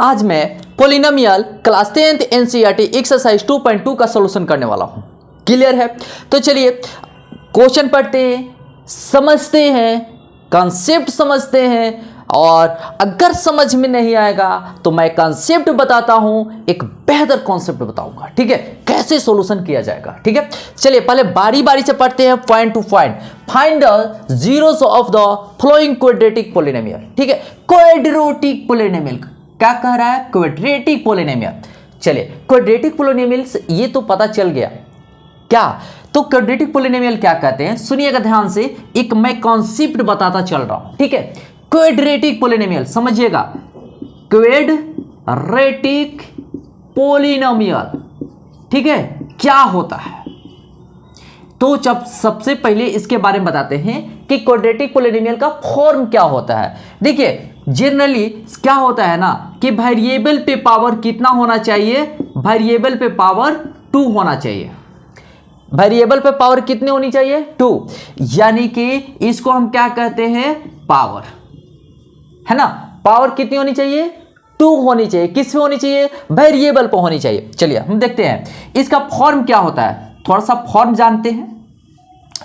आज मैं polynomial class 10th NCERT exercise 2.2 का सॉल्यूशन करने वाला हूं। क्लियर है? तो चलिए क्वेश्चन पढ़ते हैं, समझते हैं, कॉन्सेप्ट समझते हैं, और अगर समझ में नहीं आएगा तो मैं कॉन्सेप्ट बताता हूं, एक बेहतर कॉन्सेप्ट बताऊंगा। ठीक है, कैसे सॉल्यूशन किया जाएगा। ठीक है, चलिए पहले बारी बारी से पढ़ते हैं, point two point. Find the zeros of the flowing quadratic polynomial. ठीक है, क्वाड्रेटिक पॉलिनोमियल क्या कह रहा है? Quadratic polynomial. चलिए क्वाड्रेटिक पॉलिनोमियल्स ये तो पता चल गया क्या। तो क्वाड्रेटिक पॉलिनोमियल क्या कहते हैं, सुनिएगा ध्यान से, एक मैं कॉन्सेप्ट बताता चल रहा हूं। ठीक है, क्वाड्रेटिक पॉलिनोमियल समझिएगा, क्वाड्रेटिक पॉलिनोमियल। ठीक है, क्या होता है? तो जब सबसे पहले इसके बारे में बताते हैं कि क्वाड्रेटिक पॉलिनोमियल का फॉर्म क्या होता है। देखिए जनरली क्या होता है ना कि वेरिएबल पे पावर कितना होना चाहिए? वेरिएबल पे पावर 2 होना चाहिए। वेरिएबल पे पावर कितनी होनी चाहिए? 2। यानी कि इसको हम क्या कहते हैं? पावर, है ना। पावर कितनी होनी चाहिए? 2 होनी चाहिए। किस पे होनी चाहिए? वेरिएबल पे होनी चाहिए। चलिए हम देखते हैं इसका फॉर्म क्या होता है, थोड़ा सा फॉर्म जानते हैं।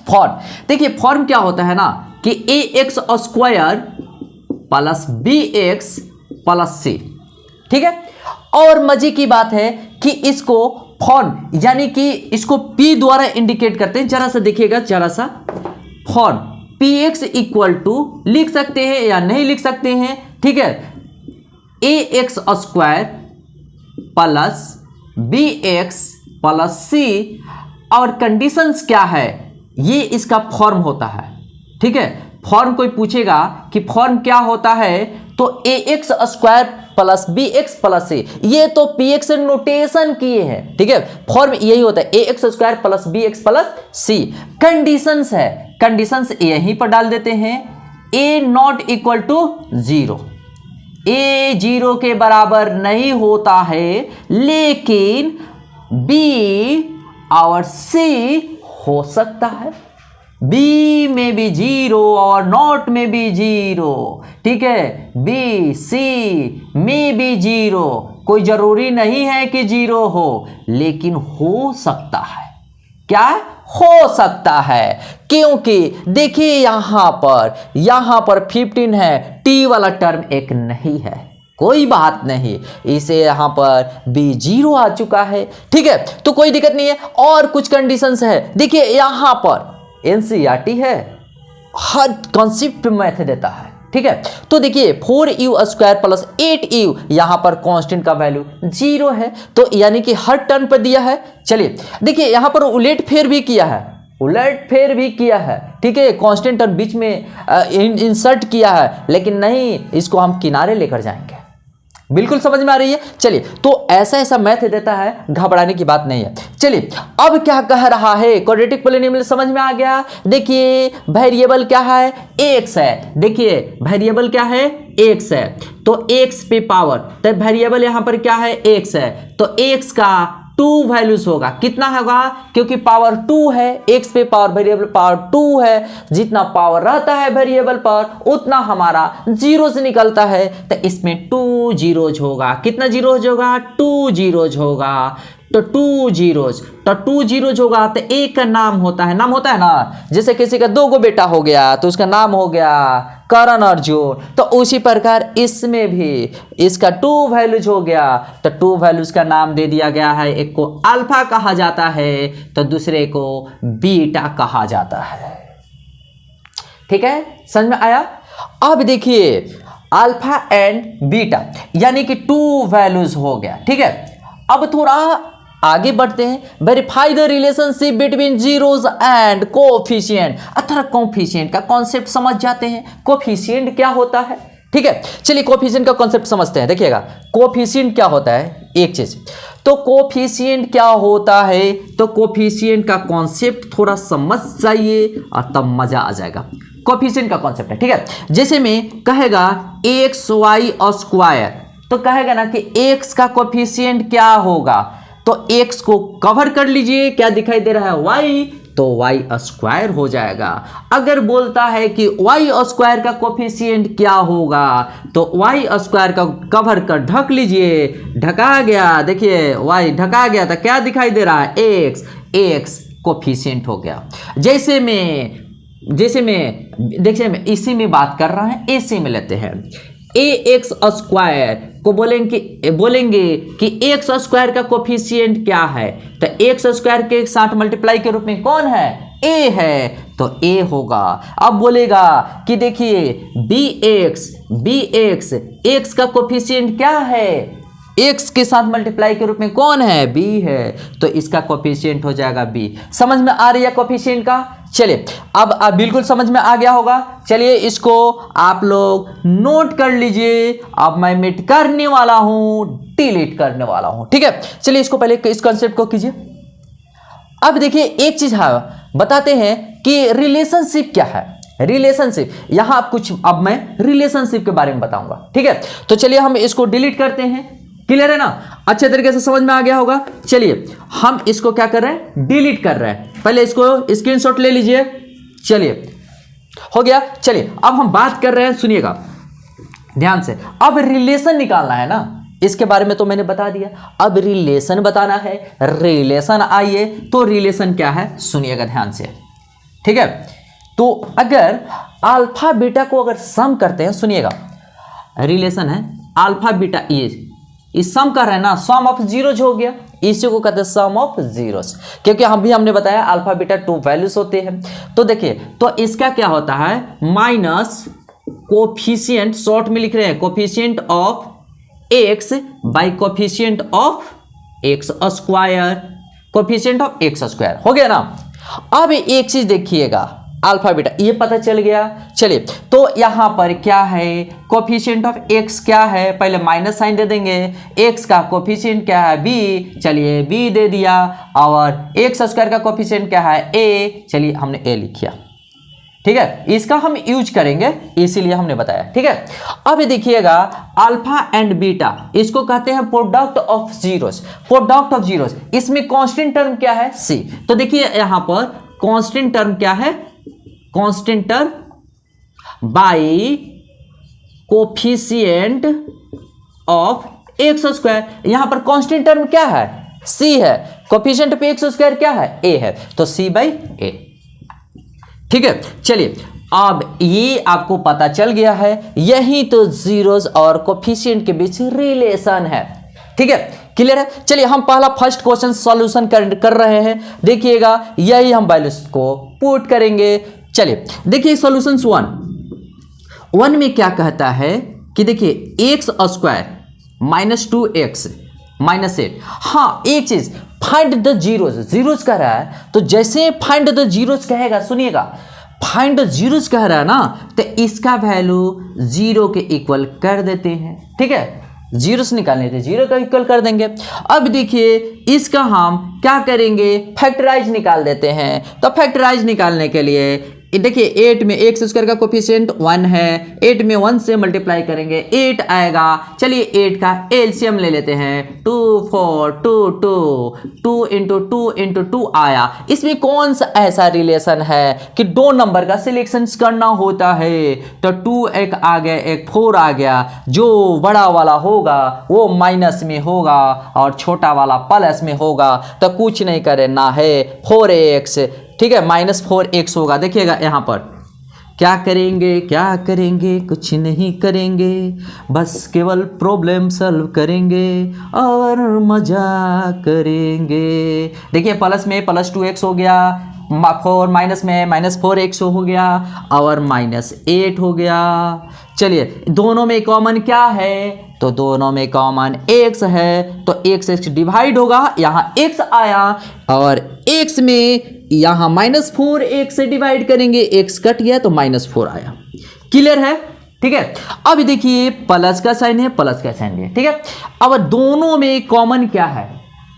फॉर्म देखिए, फॉर्म क्या होता है ना कि ax square plus bx plus c। ठीक है, और मजे की बात है कि इसको फॉर्म यानी कि इसको p द्वारा इंडिकेट करते हैं। जरा सा देखिएगा, जरा सा फॉर्म px इक्वल टू लिख सकते हैं या नहीं लिख सकते हैं। ठीक है, ax square plus bx plus c, और कंडीशंस क्या है, ये इसका फॉर्म होता है। ठीक है, फॉर्म कोई पूछेगा कि फॉर्म क्या होता है, तो ax square plus bx plus c, ये तो px से नोटेशन किए हैं। ठीक है, फॉर्म यही होता है, ax square plus bx plus c। Conditions है, कंडीशंस यहीं पर डाल देते हैं। a not equal to 0, a 0 के बराबर नहीं होता है, लेकिन b और c हो सकता है। b में भी 0 और नॉट में भी 0। ठीक है, b c में भी 0, कोई जरूरी नहीं है कि 0 हो, लेकिन हो सकता है। क्या हो सकता है? क्योंकि देखिए यहां पर 15 है, t वाला टर्म एक नहीं है, कोई बात नहीं, इसे यहां पर b 0 आ चुका है। ठीक है, तो कोई दिक्कत नहीं है। और कुछ कंडीशंस है, देखिए यहां पर एनसीईआरटी है, हर कॉन्सेप्ट मैथ देता है। ठीक है, तो देखिए 4u स्क्वायर प्लस 8u, यहां पर कांस्टेंट का वैल्यू 0 है, तो यानी कि हर टर्म पर दिया है। चलिए देखिए यहां पर उलट फेर भी किया है, ठीक है, कांस्टेंट टर्म बीच में इंसर्ट किया है, लेकिन नहीं, इसको हम किनारे लेकर जाएंगे। बिल्कुल समझ में आ रही है? चलिए, तो ऐसा मैथ देता है, घबराने की बात नहीं है। चलिए अब क्या कह रहा है, क्वाड्रेटिक पॉलिनोमियल समझ में आ गया। देखिए वेरिएबल क्या है? x है। देखिए वेरिएबल क्या है? x है, तो x पे पावर, तो वेरिएबल यहां पर क्या है? x है, तो x का 2 वैल्यूज होगा। कितना होगा? क्योंकि पावर 2 है, x पे पावर, वेरिएबल पावर 2 है, जितना पावर रहता है वेरिएबल पर उतना हमारा जीरोस निकलता है, तो इसमें 2 जीरोज होगा। कितना जीरोज होगा? 2 जीरोज होगा। तो 2 जीरोज होगा, तो एक का नाम होता है ना, जैसे किसी का 2 बेटा हो गया तो उसका नाम हो गया करण अर्जुन, तो उसी प्रकार इसमें भी इसका 2 वैल्यूज हो गया, तो 2 वैल्यूज का नाम दे दिया गया है। एक को अल्फा कहा जाता है, तो दूसरे को बीटा कहा जाता है। ठीक है, समझ में आया? अब देखिए अल्फा एंड बीटा यानी कि 2 वैल्यूज हो गया। ठीक है, अब थोड़ा आगे बढ़ते हैं। Verify the relationship between zeros and coefficient. अथवा कोफिशिएंट का कॉन्सेप्ट समझ जाते हैं, कोफिशिएंट क्या होता है। ठीक है, चलिए कोफिशिएंट का कॉन्सेप्ट समझते हैं। देखिएगा कोफिशिएंट क्या होता है, एक चीज तो कोफिशिएंट क्या होता है, तो कोफिशिएंट का कॉन्सेप्ट थोड़ा समझ जाइए और तब मजा आ जाएगा। कोफिशिएंट का कॉन्सेप्ट है, ठीक है, जैसे में कहेगा xy स्क्वायर, तो कहेगा ना कि x का कोफिशिएंट क्या होगा, तो x को कवर कर लीजिए, क्या दिखाई दे रहा है? y, तो वाई स्क्वायर हो जाएगा। अगर बोलता है कि वाई स्क्वायर का कोफिशिएंट क्या होगा, तो वाई स्क्वायर का कवर कर ढक लीजिए, ढका गया, देखिए वाई ढका गया तो क्या दिखाई दे रहा है, एक्स, एक्स कोफिशिएंट हो गया। जैसे में देखिए मैं इसी में बात कर रहा है, इसी में लेते हैं ए एक्स स्क्वायर को बोलेंगे कि एक्स स्क्वायर का कोफिशिएंट क्या है, तो एक्स स्क्वायर के साथ मल्टीप्लाई के रूप में कौन है, ए है, तो ए होगा। अब बोलेगा कि देखिए बी एक्स का कोफिशिएंट क्या है, एक्स के साथ मल्टीप्लाई के रूप में कौन है, बी है, तो इसका कोफिशिएंट हो जाएगा बी। समझ में आ रही है कोफिशिएंट का? चलिए अब बिल्कुल समझ में आ गया होगा। चलिए इसको आप लोग नोट कर लीजिए। अब मैं मिट करने वाला हूं, डिलीट करने वाला हूं, ठीक है। चलिए इसको पहले इस कॉन्सेप्ट को कीजिए। अब देखिए एक चीज है, बताते हैं कि रिलेशनशिप क्या है। रिलेशनशिप यहां कुछ, अब मैं रिलेशनशिप के बारे में बताऊंगा, ठीक है। तो चलिए हम इसको डिलीट करते हैं। क्लियर है ना, अच्छे तरीके से समझ में आ गया होगा। चलिए हम इसको क्या कर रहे हैं, डिलीट कर रहे हैं। पहले इसको स्क्रीनशॉट ले लीजिए। चलिए हो गया। चलिए अब हम बात कर रहे हैं, सुनिएगा ध्यान से। अब रिलेशन निकालना है ना, इसके बारे में तो मैंने बता दिया, अब रिलेशन बताना है। रिलेशन आइए, तो रिलेशन क्या है सुनिएगा ध्यान से, ठीक है। तो अगर अल्फा बीटा को अगर सम करते हैं, सुनिएगा रिलेशन है अल्फा बीटा, ये सम कर रहे हैं ना, सम ऑफ जीरोज हो गया, इसी को कहते हैं सम ऑफ जीरोस, क्योंकि हमने बताया अल्फा बीटा 2 वैल्यूज होते हैं। तो देखिए, तो इसका क्या होता है, माइनस कोफिशिएंट, शॉर्ट में लिख रहे हैं coefficient of x by coefficient of x square, coefficient of x square हो गया ना। अब एक चीज देखिएगा, अल्फा बीटा ये पता चल गया। चलिए तो यहां पर क्या है, कोफिशिएंट ऑफ एक्स क्या है, पहले माइनस साइन दे देंगे। एक्स का कोफिशिएंट क्या है, बी, चलिए बी दे दिया। और एक्स स्क्वायर का कोफिशिएंट क्या है, ए, चलिए हमने ए लिखा, ठीक है। इसका हम यूज करेंगे, इसीलिए हमने बताया, ठीक है। अब देखिएगा अल्फा एंड बीटा, इसको कहते हैं product of zeros, product of zeros. इसमें कांस्टेंट टर्म क्या है, सी। तो देखिए यहां पर कांस्टेंट टर्म क्या है, constant term by coefficient of x square. यहां पर कांस्टेंट टर्म क्या है, सी है, कोफिशिएंट ऑफ एक्स स्क्वायर क्या है, ए है, तो सी बाई ए, ठीक है। चलिए अब ये आपको पता चल गया है, यही तो जीरोस और कोफिशिएंट के बीच रिलेशन है, ठीक है। क्लियर है। चलिए हम पहला फर्स्ट क्वेश्चन सॉल्यूशन कर रहे हैं, देखिएगा यही हम वैल्यूज को पुट करेंगे। चलिए देखिए सॉल्यूशन 1 में क्या कहता है कि देखिए x square minus 2x minus 8। हाँ एक चीज, फाइंड द जीरोस, जीरोस कह रहा है, तो जैसे फाइंड द जीरोस कहेगा, सुनिएगा फाइंड द जीरोस कह रहा है ना, तो इसका वैल्यू 0 के इक्वल कर देते हैं, ठीक है। जीरोस निकालने थे, 0 का इक्वल कर देंगे। अब देखिए इसका हम क्या करेंगे, फैक्टराइज निकाल देते हैं। तो फैक्टराइज निकालने के लिए देखिए 8 में एक्स स्क्वायर का कोफिशिएंट 1 है, 8 में 1 से मल्टीप्लाई करेंगे 8 आएगा। चलिए 8 का एलसीएम ले लेते हैं, 2 4 2 2 2 इंटू 2 इंटू 2 आया। इसमें कौन सा ऐसा रिलेशन है कि 2 नंबर का सिलेक्शन करना होता है, तो 2 एक आ गया, एक 4 आ गया, जो बड़ा वाला होगा वो माइनस में होगा और छोटा वाला प्लस में होगा, तो कुछ नहीं करना है, 4x, ठीक है, माइनस 4x होगा। देखिएगा यहाँ पर क्या करेंगे, कुछ नहीं करेंगे, बस केवल प्रॉब्लम सॉल्व करेंगे और मजा करेंगे। देखिए प्लस में प्लस 2x हो गया, 4 माइनस में माइनस 4x हो गया और माइनस 8 हो गया। चलिए दोनों में कॉमन क्या है, तो दोनों में कॉमन x है, तो x डिवाइड होगा, यहाँ x आया और x में यहाँ माइनस 4x से डिवाइड करेंगे, x कट गया तो माइनस 4 आया। क्लियर है, ठीक है। अब देखिए प्लस का साइन है, प्लस का साइन है, ठीक है। अब दोनों में कॉमन क्या है,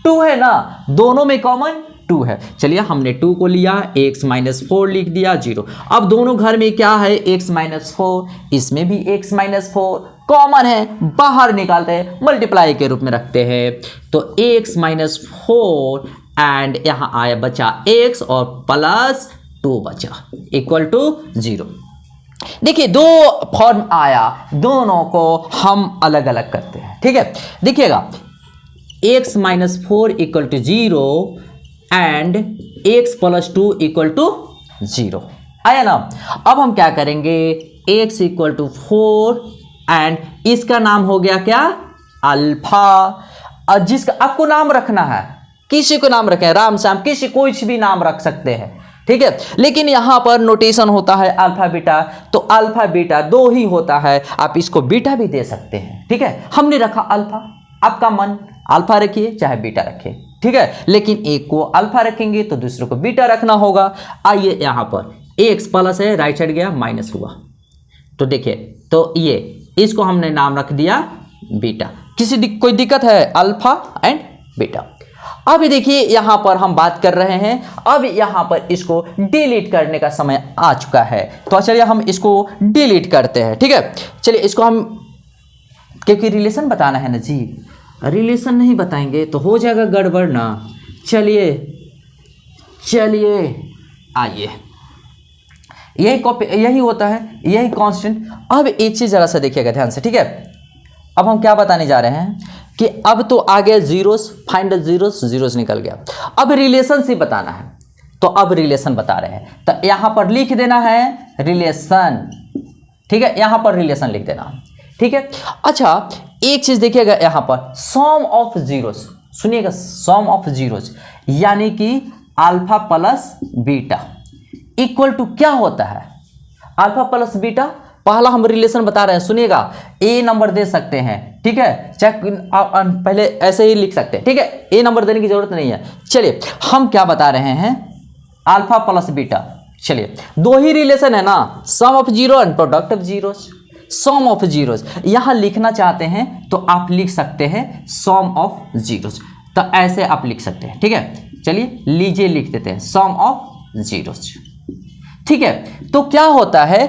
2 है ना, दोनों में कॉमन 2 है। चलिए हमने 2 को लिया, x माइनस 4 लिख दिया, 0। अब दोनों घर में क्या है, x माइनस 4, इसमें भी x माइनस 4 कॉमन है, बाहर निकालते हैं, मल्टीप्लाई के रूप में रखते हैं, तो x माइनस 4 एंड यहाँ आया बचा x और प्लस 2 बचा इक्वल टू 0। देखिए दो फॉर्म आया, दोनों को हम अलग अलग करते हैं, ठीक है। देखिएगा x minus 4 equal to 0 and x plus 2 equal to 0 आया ना। अब हम क्या करेंगे, x इक्वल टू 4 एंड इसका नाम हो गया क्या, अल्फा। और जिसका आपको नाम रखना है, किसी को नाम रखें, राम श्याम, किसी कोई भी नाम रख सकते हैं, ठीक है। लेकिन यहां पर नोटेशन होता है अल्फा बीटा, तो अल्फा बीटा दो ही होता है, आप इसको बीटा भी दे सकते हैं, ठीक है। हमने रखा अल्फा, आपका मन अल्फा रखिए चाहे बीटा रखिए, ठीक है। लेकिन एक को अल्फा रखेंगे तो दूसरे को बीटा रखना होगा। आइए यहां पर x प्लस है, राइट साइड गया माइनस हुआ, तो देखिए तो ये इसको हमने नाम रख दिया बीटा। कोई दिक्कत है, अल्फा एंड बीटा। अब देखिए यहां पर हम बात कर रहे हैं, अब यहां पर इसको डिलीट करने का समय आ चुका है, तो चलिए हम इसको डिलीट करते हैं, ठीक है। चलिए इसको हम, क्योंकि रिलेशन बताना है ना जी, रिलेशन नहीं बताएंगे तो हो जाएगा गड़बड़ ना। चलिए आइए, यही होता है, यही कांस्टेंट। अब एक चीज जरा सा देखिएगा ध्यान से, ठीक है। अब हम क्या बताने जा रहे हैं कि अब तो आ गया जीरोस, फाइंड द जीरोस निकल गया। अब रिलेशनशिप बताना है, तो अब रिलेशन बता रहे हैं, तो यहां पर लिख देना है रिलेशन, ठीक है। यहां पर रिलेशन लिख देना, ठीक है। अच्छा एक चीज देखिएगा यहां पर, सम ऑफ जीरोस, सुनिएगा, सम ऑफ जीरोस यानी कि alpha plus beta equal to क्या होता है, अल्फा प्लस बीटा। पहला हम रिलेशन बता रहे हैं, सुनिएगा, ए नंबर दे सकते हैं, ठीक है, चाहे पहले ऐसे ही लिख सकते हैं, ठीक है, ए नंबर देने की जरूरत नहीं है। चलिए हम क्या बता रहे हैं, अल्फा प्लस बीटा। चलिए दो ही रिलेशन है ना, sum of zero and product of zeros. Sum of zeros यहां लिखना चाहते हैं तो आप लिख सकते हैं सम ऑफ जीरोस, तो ऐसे आप लिख सकते हैं, ठीक है। चलिए लीजिए लिख देते हैं सम ऑफ जीरोस, ठीक है। तो क्या होता है,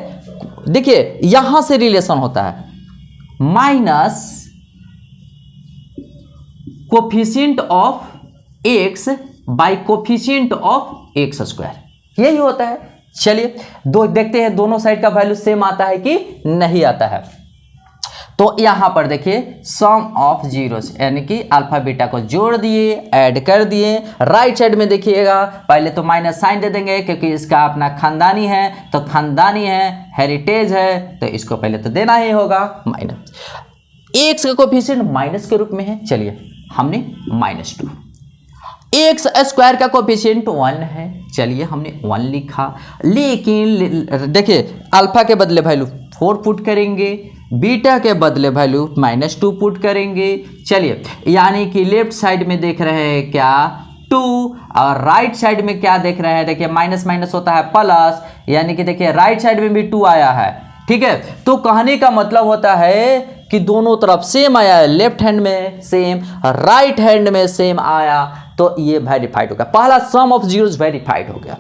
देखिए यहां से रिलेशन होता है minus coefficient of x bye coefficient of x square, यही होता है। चलिए दो देखते हैं दोनों साइड का वैल्यू सेम आता है कि नहीं आता है। तो यहां पर देखिए सम ऑफ जीरोस यानी कि अल्फा बीटा को जोड़ दिए, ऐड कर दिए। राइट साइड में देखिएगा, पहले तो माइनस साइन दे देंगे क्योंकि इसका अपना खानदानी है, तो खानदानी है, हेरिटेज है, तो इसको पहले तो देना ही होगा माइनस। एक्स का कोफिशिएंट माइनस के रूप में है, चलिए हमने -2। एक्स स्क्वायर का कोफिशिएंट 1 है, चलिए हमने 1 लिखा। लेकिन देखिए अल्फा के बदले वैल्यू 4 पुट करेंगे, बीटा के बदले वैल्यू -2 पुट करेंगे। चलिए यानी कि लेफ्ट साइड में देख रहे हैं क्या 2 और राइट साइड में क्या देख रहे हैं, देखिए माइनस माइनस होता है प्लस, यानी कि देखिए राइट साइड में भी 2 आया है, ठीक है। तो कहने का मतलब होता है कि दोनों तरफ सेम आया है, लेफ्ट हैंड में सेम, राइट हैंड में सेम आया, तो ये वेरीफाइड हो गया, पहला सम ऑफ जीरोस वेरीफाइड हो गया।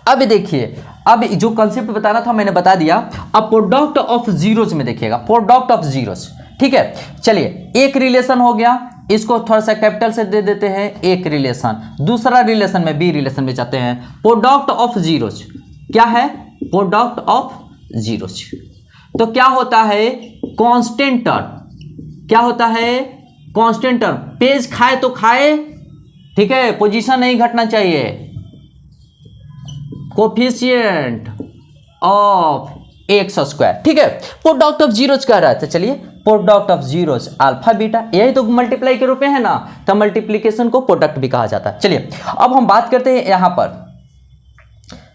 अब देखिए, अब जो कंसेप्ट बताना था मैंने बता दिया। अब प्रोडक्ट ऑफ जीरोस में देखिएगा, प्रोडक्ट ऑफ जीरोस, ठीक है। चलिए एक रिलेशन हो गया, इसको थोड़ा सा कैपिटल से दे देते हैं, एक रिलेशन। दूसरा रिलेशन में बी रिलेशन में जाते हैं, प्रोडक्ट ऑफ जीरोस क्या है, प्रोडक्ट ऑफ जीरोस। तो क्या होता है, कांस्टेंट टर्म, क्या होता है, कांस्टेंट टर्म। पेज खाए तो खाए, ठीक है, पोजीशन नहीं घटना चाहिए। कोफिशिएंट ऑफ एक्स स्क्वायर, ठीक है, प्रोडक्ट ऑफ जीरोस कह रहा है, तो चलिए product of zeros alpha beta, यही तो मल्टीप्लाई के रूप में है ना, तो मल्टीप्लिकेशन को प्रोडक्ट भी कहा जाता है। चलिए अब हम बात करते हैं, यहां पर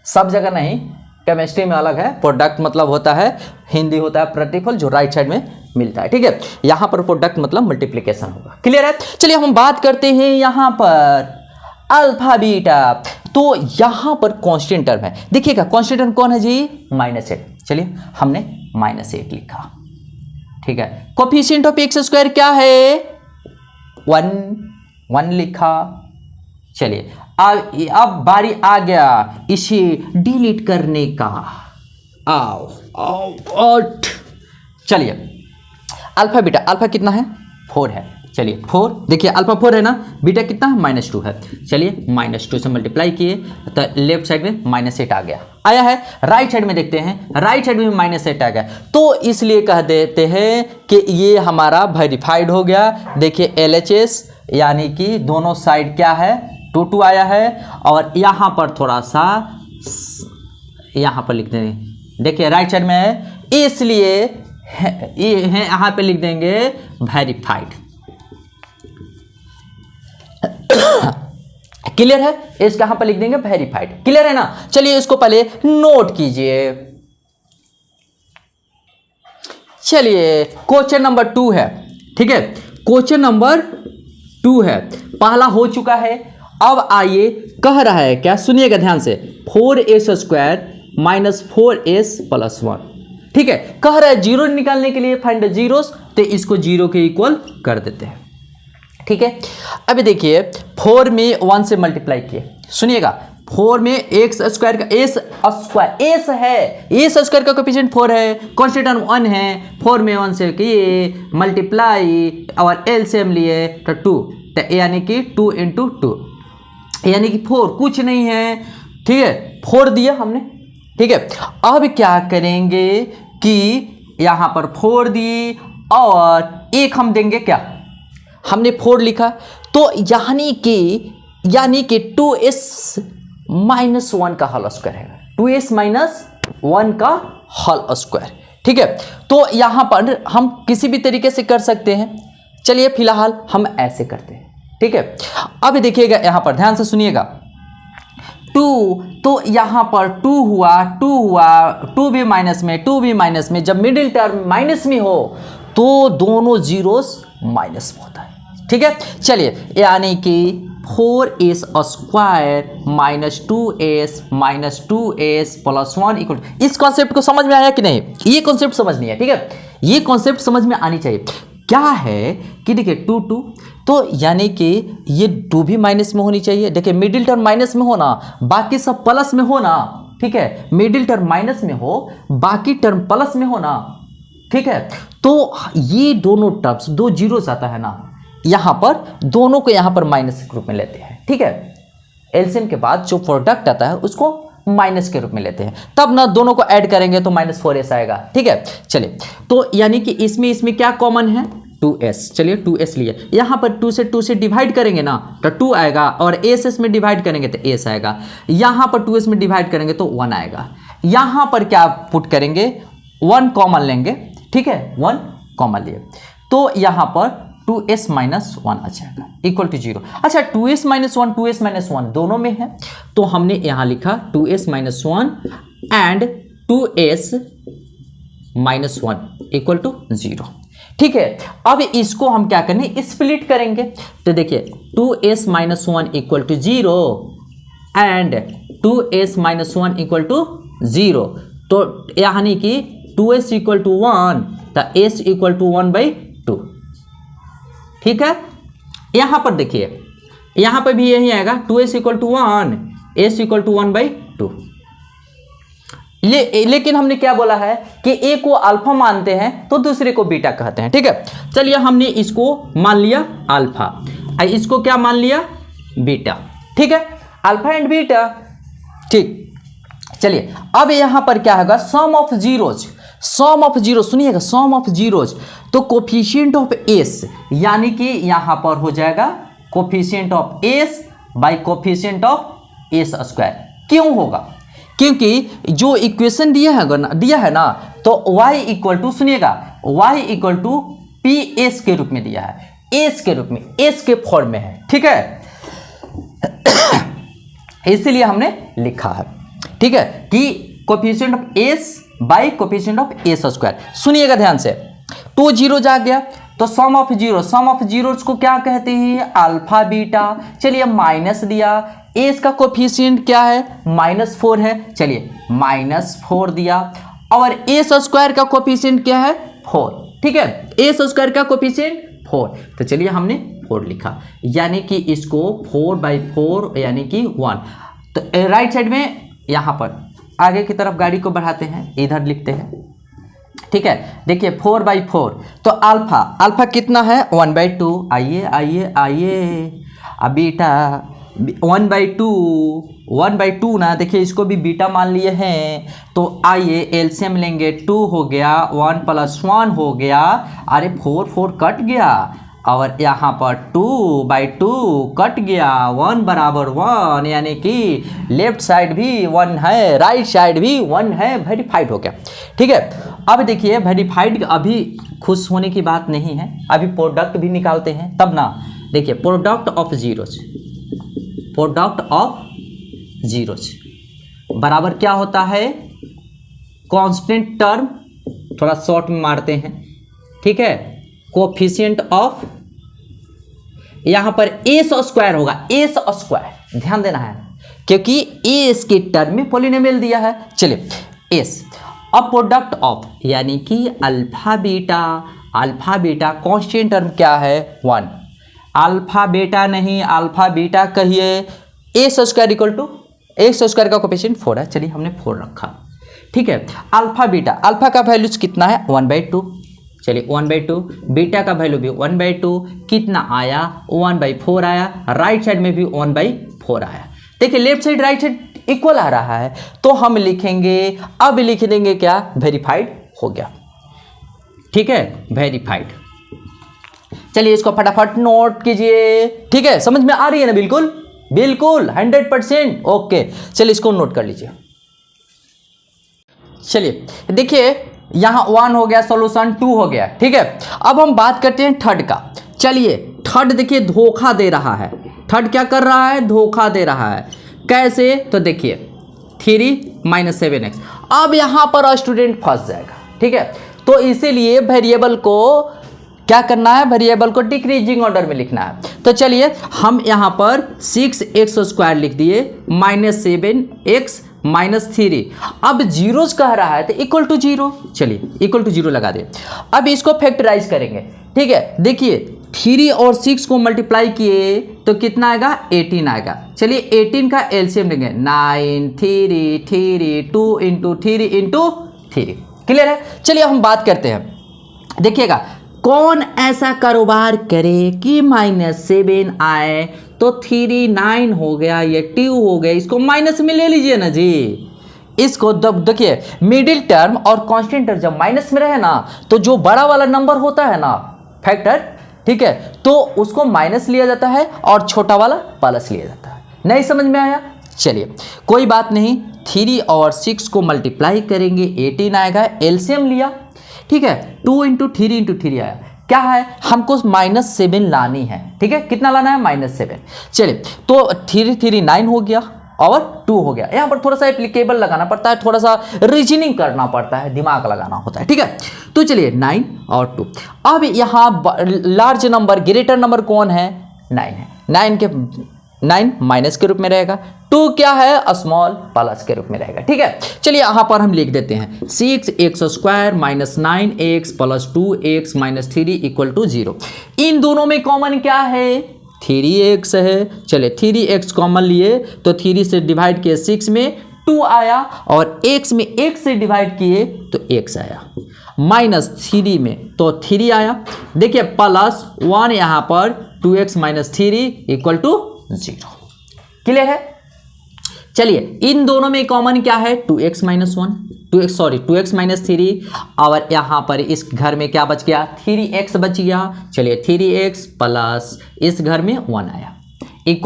सब जगह नहीं, केमिस्ट्री में अलग है, प्रोडक्ट मतलब होता है, हिंदी होता है प्रतिफल, जो राइट साइड में मिलता है, ठीक है। यहां पर प्रोडक्ट मतलब मल्टीप्लिकेशन होगा, क्लियर है। चलिए हम बात करते हैं यहां पर अल्फा बीटा, तो यहां पर कांस्टेंट टर्म है, देखिएगा कांस्टेंट टर्म कौन है जी, -8। चलिए हमने -8 लिखा, ठीक है। कोफिशिएंट ऑफ एक्स स्क्वायर क्या है, 1 लिखा। चलिए अब बारी आ गया इसे डिलीट करने का, आओ। चलिए अल्फा बीटा, अल्फा कितना है, 4 है। चलिए 4, देखिए अल्फा 4 है ना, बीटा कितना -2 है। चलिए -2 से मल्टीप्लाई किए तो लेफ्ट साइड में -8 आ गया, आया है। राइट साइड में देखते हैं, राइट साइड में -8 आ गया, तो इसलिए कह देते हैं कि ये हमारा वेरीफाइड हो गया। देखिए LHS यानी कि दोनों साइड क्या है 2 आया है। और यहाँ पर थोड़ा सा यहाँ पर लिख देंगे, देखिए राइट साइड में है इसलिए यहाँ पे लिख देंगे वेरीफाइड। क्लियर है, इसका यहाँ पर लिख देंगे वेरीफाइड। क्लियर है ना। चलिए इसको पहले नोट कीजिए। चलिए क्वेश्चन नंबर 2 है, ठीक है, क्वेश्चन नंबर 2 है, पहला हो चुका है। अब आइए कह रहा है क्या, सुनिएगा ध्यान से, 4s² - 4s + 1, ठीक है। कह रहा है जीरो निकालने के लिए फाइंड द जीरोस, तो इसको जीरो के इक्वल कर देते हैं, ठीक है। अभी देखिए 4 में 1 से मल्टीप्लाई किए, सुनिएगा 4 में x² का s² है, s² का कोएफिशिएंट 4 है, कांस्टेंट 1 है, 4 में 1 से किए मल्टीप्लाई और एलसीएम लिए तो 2, तो यानी कि 2 × 2 यानी कि 4 कुछ नहीं है, ठीक है, 4 दिया हमने, ठीक है। अब क्या करेंगे कि यहाँ पर 4 दिए और एक हम देंगे क्या, हमने 4 लिखा तो यानी कि 2s - 1 का होल स्क्वायर है, 2s - 1 का होल स्क्वायर, ठीक है। तो यहाँ पर हम किसी भी तरीके से कर सकते हैं, चलिए फिलहाल हम ऐसे करते हैं, ठीक है। अब देखिएगा यहाँ पर ध्यान से सुनिएगा, 2 तो यहाँ पर 2 हुआ 2 भी माइनस में, 2 भी माइनस में, जब मिडिल टर्म माइनस में हो तो दोनों जीरोस माइनस में होता है, ठीक है। चलिए यानी कि 4s² - 2s + 1 इक्वल, इस कॉन्सेप्ट को समझ में आया कि नहीं, ये कॉन्सेप्ट समझ नहीं है, ठीक है, ये कॉन्सेप्ट समझ में आनी चाहिए। क्या है कि देखिए 2 तो यानी कि ये 2 भी माइनस में होनी चाहिए, देखिए मिडिल टर्म माइनस में हो ना, बाकी सब प्लस में हो ना, ठीक है, मिडिल टर्म माइनस में हो बाकी टर्म प्लस में हो ना, ठीक है। तो ये दोनों टर्म्स 2 जीरोस आता है ना, यहाँ पर दोनों को यहाँ पर माइनस के रूप में लेते हैं, ठीक है। एलसीएम के बाद जो प्रोडक्ट आता है उसको माइनस के रूप में लेते हैं, तब ना दोनों को ऐड करेंगे तो -4s आएगा, ठीक है। चलिए तो यानी कि इसमें क्या कॉमन है 2s, चलिए 2s लिए, यहाँ पर 2 से डिवाइड करेंगे ना तो 2 आएगा, और s में डिवाइड करेंगे तो s आएगा, यहाँ पर 2s में डिवाइड करेंगे तो 1 आएगा, यहाँ पर क्या पुट करेंगे 1 कॉमन लेंगे, ठीक है, 1 कॉमन लिए तो यहाँ पर 2s - 1 आ जाएगा इक्वल टू 0। अच्छा 2s - 1 दोनों में है, तो हमने यहाँ लिखा 2s - 1 and 2s - 1 equal to 0, ठीक है। अब इसको हम क्या करेंगे स्प्लिट करेंगे, तो देखिए 2s - 1 equal to 0 and 2s - 1 equal to 0, तो यानी कि 2s इक्वल टू 1 तो s इक्वल टू 1/2, ठीक है। यहां पर देखिए यहां पर भी यही आएगा 2s equal to 1 s equal to 1/2, लेकिन हमने क्या बोला है कि एक को अल्फा मानते हैं तो दूसरे को बीटा कहते हैं, ठीक है। चलिए हमने इसको मान लिया अल्फा, इसको क्या मान लिया बीटा, ठीक है, अल्फा एंड बीटा, ठीक। चलिए अब यहां पर क्या होगा सम ऑफ जीरोज, सुनिएगा सम ऑफ जीरोज, तो कोफिशिएंट ऑफ एस यानी कि यहां पर हो जाएगा coefficient of S by coefficient of s²। क्यों होगा, क्योंकि जो इक्वेशन दिया है ना तो y इक्वल टू, सुनिएगा y इक्वल टू PS के रूप में दिया है, s के रूप में, s के फॉर्म में है, ठीक है, इसीलिए हमने लिखा है, ठीक है, कि coefficient of s by coefficient of s²। सुनिएगा ध्यान से, 2 जीरो जा गया तो सम ऑफ जीरोस को क्या कहते हैं अल्फा बीटा। चलिए माइनस दिया, एस का कोफिशिएंट क्या है -4 है, चलिए -4 दिया, और s² का कोफिशिएंट क्या है 4, ठीक है, s² का कोफिशिएंट 4, तो चलिए हमने 4 लिखा, यानी कि इसको 4/4 यानी कि 1। तो राइट साइड में यहाँ पर आगे की तरफ गाड़ी को बढ़ाते हैं, इधर लिखते हैं ठीक है। देखिए 4/4 तो अल्फा कितना है 1/2। आइए आइए आइए अब बीटा 1/2 ना, देखिए इसको भी बीटा मान लिए हैं तो आइए एलसीएम लेंगे। 2 हो गया 1 + 1 हो गया, अरे 4 कट गया और यहाँ पर 2/2 कट गया, 1 = 1 यानी कि लेफ्ट साइड भी 1 है राइट साइड भी 1 है, वेरीफाइड हो गया। ठीक है, अब देखिए वेरीफाइड अभी खुश होने की बात नहीं है, अभी प्रोडक्ट भी निकालते हैं तब ना। देखिए प्रोडक्ट ऑफ जीरोज बराबर क्या होता है, कांस्टेंट टर्म, थोड़ा शॉर्ट में मारते हैं, ठीक है, कोफिशिएंट ऑफ, यहां पर a² होगा, a², ध्यान देना है क्योंकि a इसके टर्म में पॉलिनोमियल दिया है। चलिए s, अब प्रोडक्ट ऑफ यानी कि अल्फा बीटा कांस्टेंट टर्म क्या है 1, अल्फा बेटा नहीं अल्फा बीटा कहिए, a² का कोफिशिएंट 4 है, चलिए हमने 4 रखा, ठीक है। अल्फा बीटा, अल्फा का वैल्यूज कितना है 1/2, चलिए 1/2, बीटा का वैल्यू भी 1/2, कितना आया 1/4 आया, राइट साइड में भी 1/4 आया। देखिए left side right side equal आ रहा है तो हम लिखेंगे, अब लिख देंगे क्या, वेरीफाइड हो गया, ठीक है, वेरीफाइड। चलिए इसको फटाफट नोट कीजिए, ठीक है, समझ में आ रही है ना, बिल्कुल 100%, ओके। चलिए इसको नोट कर लीजिए। चलिए देखिए यहां 1 हो गया, सॉल्यूशन 2 हो गया, ठीक है। अब हम बात करते हैं थर्ड का। चलिए थर्ड देखिए धोखा दे रहा है, थर्ड क्या कर रहा है, धोखा दे रहा है, कैसे, तो देखिए 3 - 7x। अब यहां पर स्टूडेंट फंस जाएगा, ठीक है, तो इसीलिए वेरिएबल को क्या करना है, वेरिएबल को डिक्रीजिंग ऑर्डर में लिखना है। तो चलिए हम यहाँ पर 6x² लिख दिए, -7x - 3, अब जीरोस कह रहा है तो इक्वल टू 0, चलिए इक्वल टू 0 लगा दे। अब इसको फैक्टराइज करेंगे, ठीक है, देखिए 3 और 6 को मल्टीप्लाई किए तो कितना आएगा 18 आएगा। चलिए 18 का एलसीएम लेंगे, 9 3 3 2 × 3 × 3, क्लियर है। चलिए हम बात करते हैं, देखिएगा कौन ऐसा कारोबार करे कि -7 आए तो 3 9 हो गया, ये 2 हो गया, इसको माइनस में ले लीजिए ना जी। इसको देखिए मिडिल टर्म और कांस्टेंट टर्म जब माइनस में रहे ना तो जो बड़ा वाला नंबर होता है ना फैक्टर, ठीक है, तो उसको माइनस लिया जाता है और छोटा वाला प्लस लिया जाता है। नहीं समझ में आया, चलिए कोई बात नहीं, 3 और 6 को मल्टीप्लाई करेंगे 18 आएगा, एलसीएम लिया, ठीक है, 2 × 3 × 3 आया, क्या है हमको -7 लानी है, ठीक है, कितना लाना है -7। चलिए तो 3 3 9 हो गया और 2 हो गया, यहाँ पर थोड़ा सा एप्लीकेबल लगाना पड़ता है, थोड़ा सा रीजनिंग करना पड़ता है, दिमाग लगाना होता है, ठीक है। तो चलिए 9 और 2, अब यहाँ लार्ज नंबर ग्रेटर नंबर कौन है, 9 है, 9 माइनस के रूप में रहेगा, 2 क्या है स्मॉल प्लस के रूप में रहेगा, ठीक है। चलिए यहाँ पर हम लिख देते हैं 6x² - 9x + 2x - 3 = 0। इन दोनों में कॉमन क्या है, 3x है, चलिए 3x कॉमन लिए तो 3 से डिवाइड किए 6 में 2 आया और x में 1 से डिवाइड किए तो x आया, -3 में तो 3 आया, देखिए +1 यहाँ पर 2x - 3 = 0, क्लियर है। चलिए इन दोनों में कॉमन क्या है 2x - 3 और यहाँ पर इस घर में क्या बच गया 3x बच गया, चलिए 3x प्लस इस घर में 1 आया =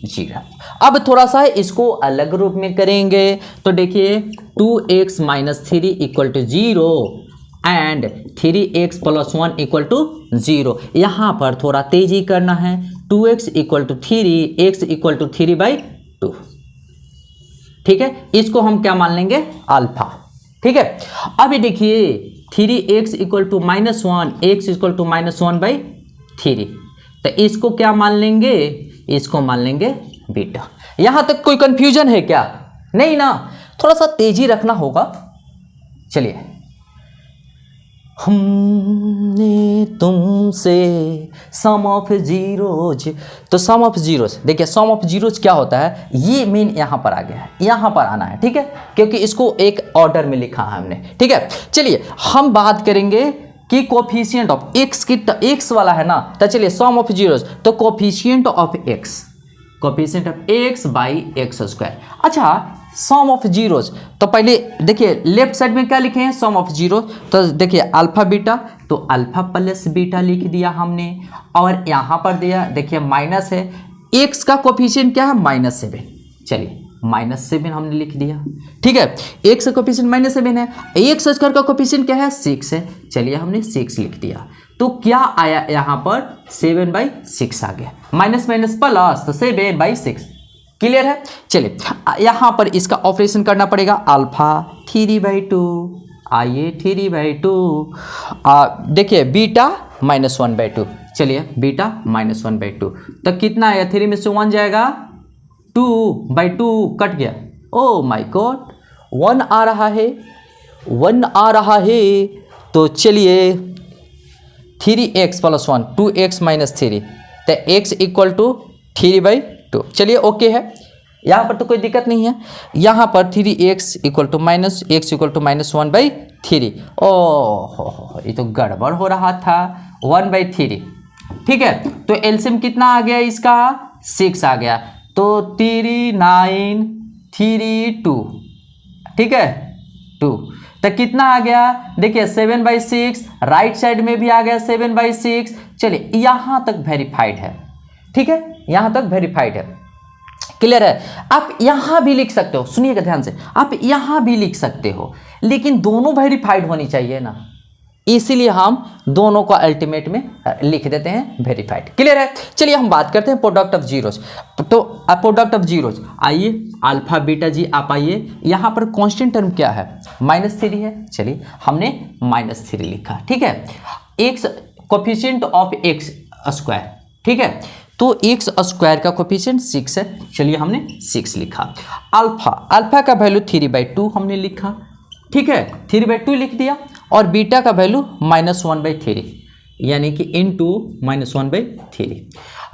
0। अब थोड़ा सा इसको अलग रूप में करेंगे तो देखिए 2x - 3 = 0 एंड 3x + 1 = 0। यहाँ पर थोड़ा तेजी करना है, 2x = 3, x = 3/2, ठीक है, इसको हम क्या मान लेंगे अल्फा, ठीक है। अभी देखिए 3x = -1, x = -1/3, तो इसको क्या मान लेंगे, इसको मान लेंगे बीटा। यहां तक कोई कंफ्यूजन है क्या, नहीं ना, थोड़ा सा तेजी रखना होगा। चलिए हमने तुमसे सम ऑफ जीरोज, तो सम ऑफ जीरोज, देखिए सम ऑफ जीरोज क्या होता है, ये मेन यहाँ पर आ गया है, यहाँ पर आना है, ठीक है, क्योंकि इसको एक ऑर्डर में लिखा है हमने, ठीक है। चलिए हम बात करेंगे कि कोफिशिएंट ऑफ एक्स की, एक्स वाला है ना, तो चलिए सम ऑफ जीरोज, तो coefficient of x, coefficient of x by x square. अच्छा सम ऑफ जीरोज, तो पहले देखिए लेफ्ट साइड में क्या लिखे हैं, सम ऑफ जीरो, तो देखिए अल्फा बीटा, तो अल्फा प्लस बीटा लिख दिया हमने, और यहाँ पर दिया देखिए माइनस है, एक्स का कोफिशिएंट क्या है -7, चलिए -7 हमने लिख दिया, ठीक है, एक्स का कोफिशिएंट -7 है, एक्स स्क्वायर का कोफिशिएंट क्या है 6 है, चलिए हमने 6 लिख दिया, तो क्या आया यहाँ पर 7/6 आ गया, माइनस माइनस प्लस, तो 7/6, क्लियर है। चलिए यहाँ पर इसका ऑपरेशन करना पड़ेगा, अल्फा 3/2, आइए 3/2, देखिए बीटा -1/2, चलिए बीटा -1/2, तो कितना आया, 3 में से 1 जाएगा, 2/2 कट गया, ओ माय गॉड 1 आ रहा है, 1 आ रहा है, तो चलिए 3x + 1 2x - 3, तो x = 3/2, चलिए ओके है, यहाँ पर तो कोई दिक्कत नहीं है, यहाँ पर 3x = -x = -1/3, ओह ये तो गड़बड़ हो रहा था, 1/3, ठीक है, तो एलसीएम कितना आ गया इसका, 6 आ गया, तो 3 9 3 2, ठीक है 2, तो कितना आ गया, देखिए 7/6, राइट साइड में भी आ गया 7/6, चलिए यहाँ तक वेरीफाइड है, ठीक है, यहाँ तक वेरीफाइड है, क्लियर है। आप यहाँ भी लिख सकते हो, सुनिएगा ध्यान से, आप यहाँ भी लिख सकते हो, लेकिन दोनों वेरीफाइड होनी चाहिए ना, इसीलिए हम दोनों को अल्टीमेट में लिख देते हैं वेरीफाइड, क्लियर है। चलिए हम बात करते हैं प्रोडक्ट ऑफ जीरोज, तो प्रोडक्ट ऑफ जीरोज, आइए अल्फा बीटा जी आप आइए, यहाँ पर कांस्टेंट टर्म क्या है, -3 है, चलिए हमने -3 लिखा, ठीक है, x coefficient of x square, ठीक है, तो एक्स स्क्वायर का कोफिशिएंट 6 है, चलिए हमने 6 लिखा, अल्फा का वैल्यू 3/2 हमने लिखा, ठीक है 3/2 लिख दिया, और बीटा का वैल्यू -1/3, यानी कि इंटू -1/3,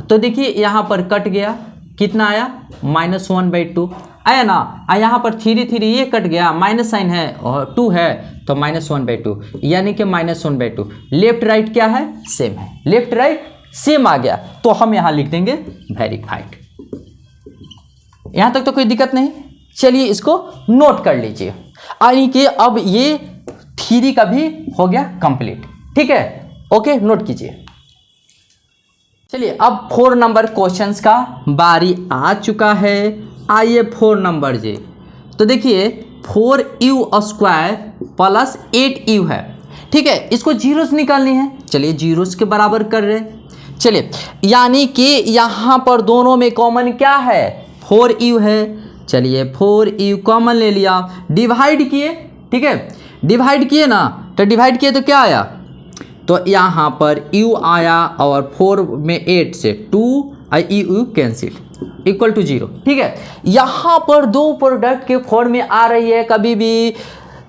तो देखिए यहाँ पर कट गया, कितना आया -1/2 आया ना, यहाँ पर 3 ये कट गया, माइनस साइन है और 2 है, तो -1/2, यानी कि -1/2, लेफ्ट राइट क्या है, सेम है, लेफ्ट राइट सेम आ गया, तो हम यहाँ लिख देंगे वेरीफाइड, यहाँ तक तो कोई दिक्कत नहीं, चलिए इसको नोट कर लीजिए, यानी कि अब ये 3 का भी हो गया कंप्लीट, ठीक है, ओके नोट कीजिए। चलिए अब 4 नंबर क्वेश्चंस का बारी आ चुका है, आइए 4 नंबर जी, तो देखिए 4u² + 8u है, ठीक है, इसको जीरोस निकालनी है, चलिए जीरोस के बराबर कर रहे हैं, चलिए यानी कि यहाँ पर दोनों में कॉमन क्या है, 4u है, चलिए 4u कॉमन ले लिया, डिवाइड किए, ठीक है, डिवाइड किए ना, तो डिवाइड किए तो क्या आया, तो यहाँ पर u आया, और 4 में 8 से 2 u कैंसिल = 0, ठीक है, यहाँ पर दो प्रोडक्ट के फॉर्म में आ रही है, कभी भी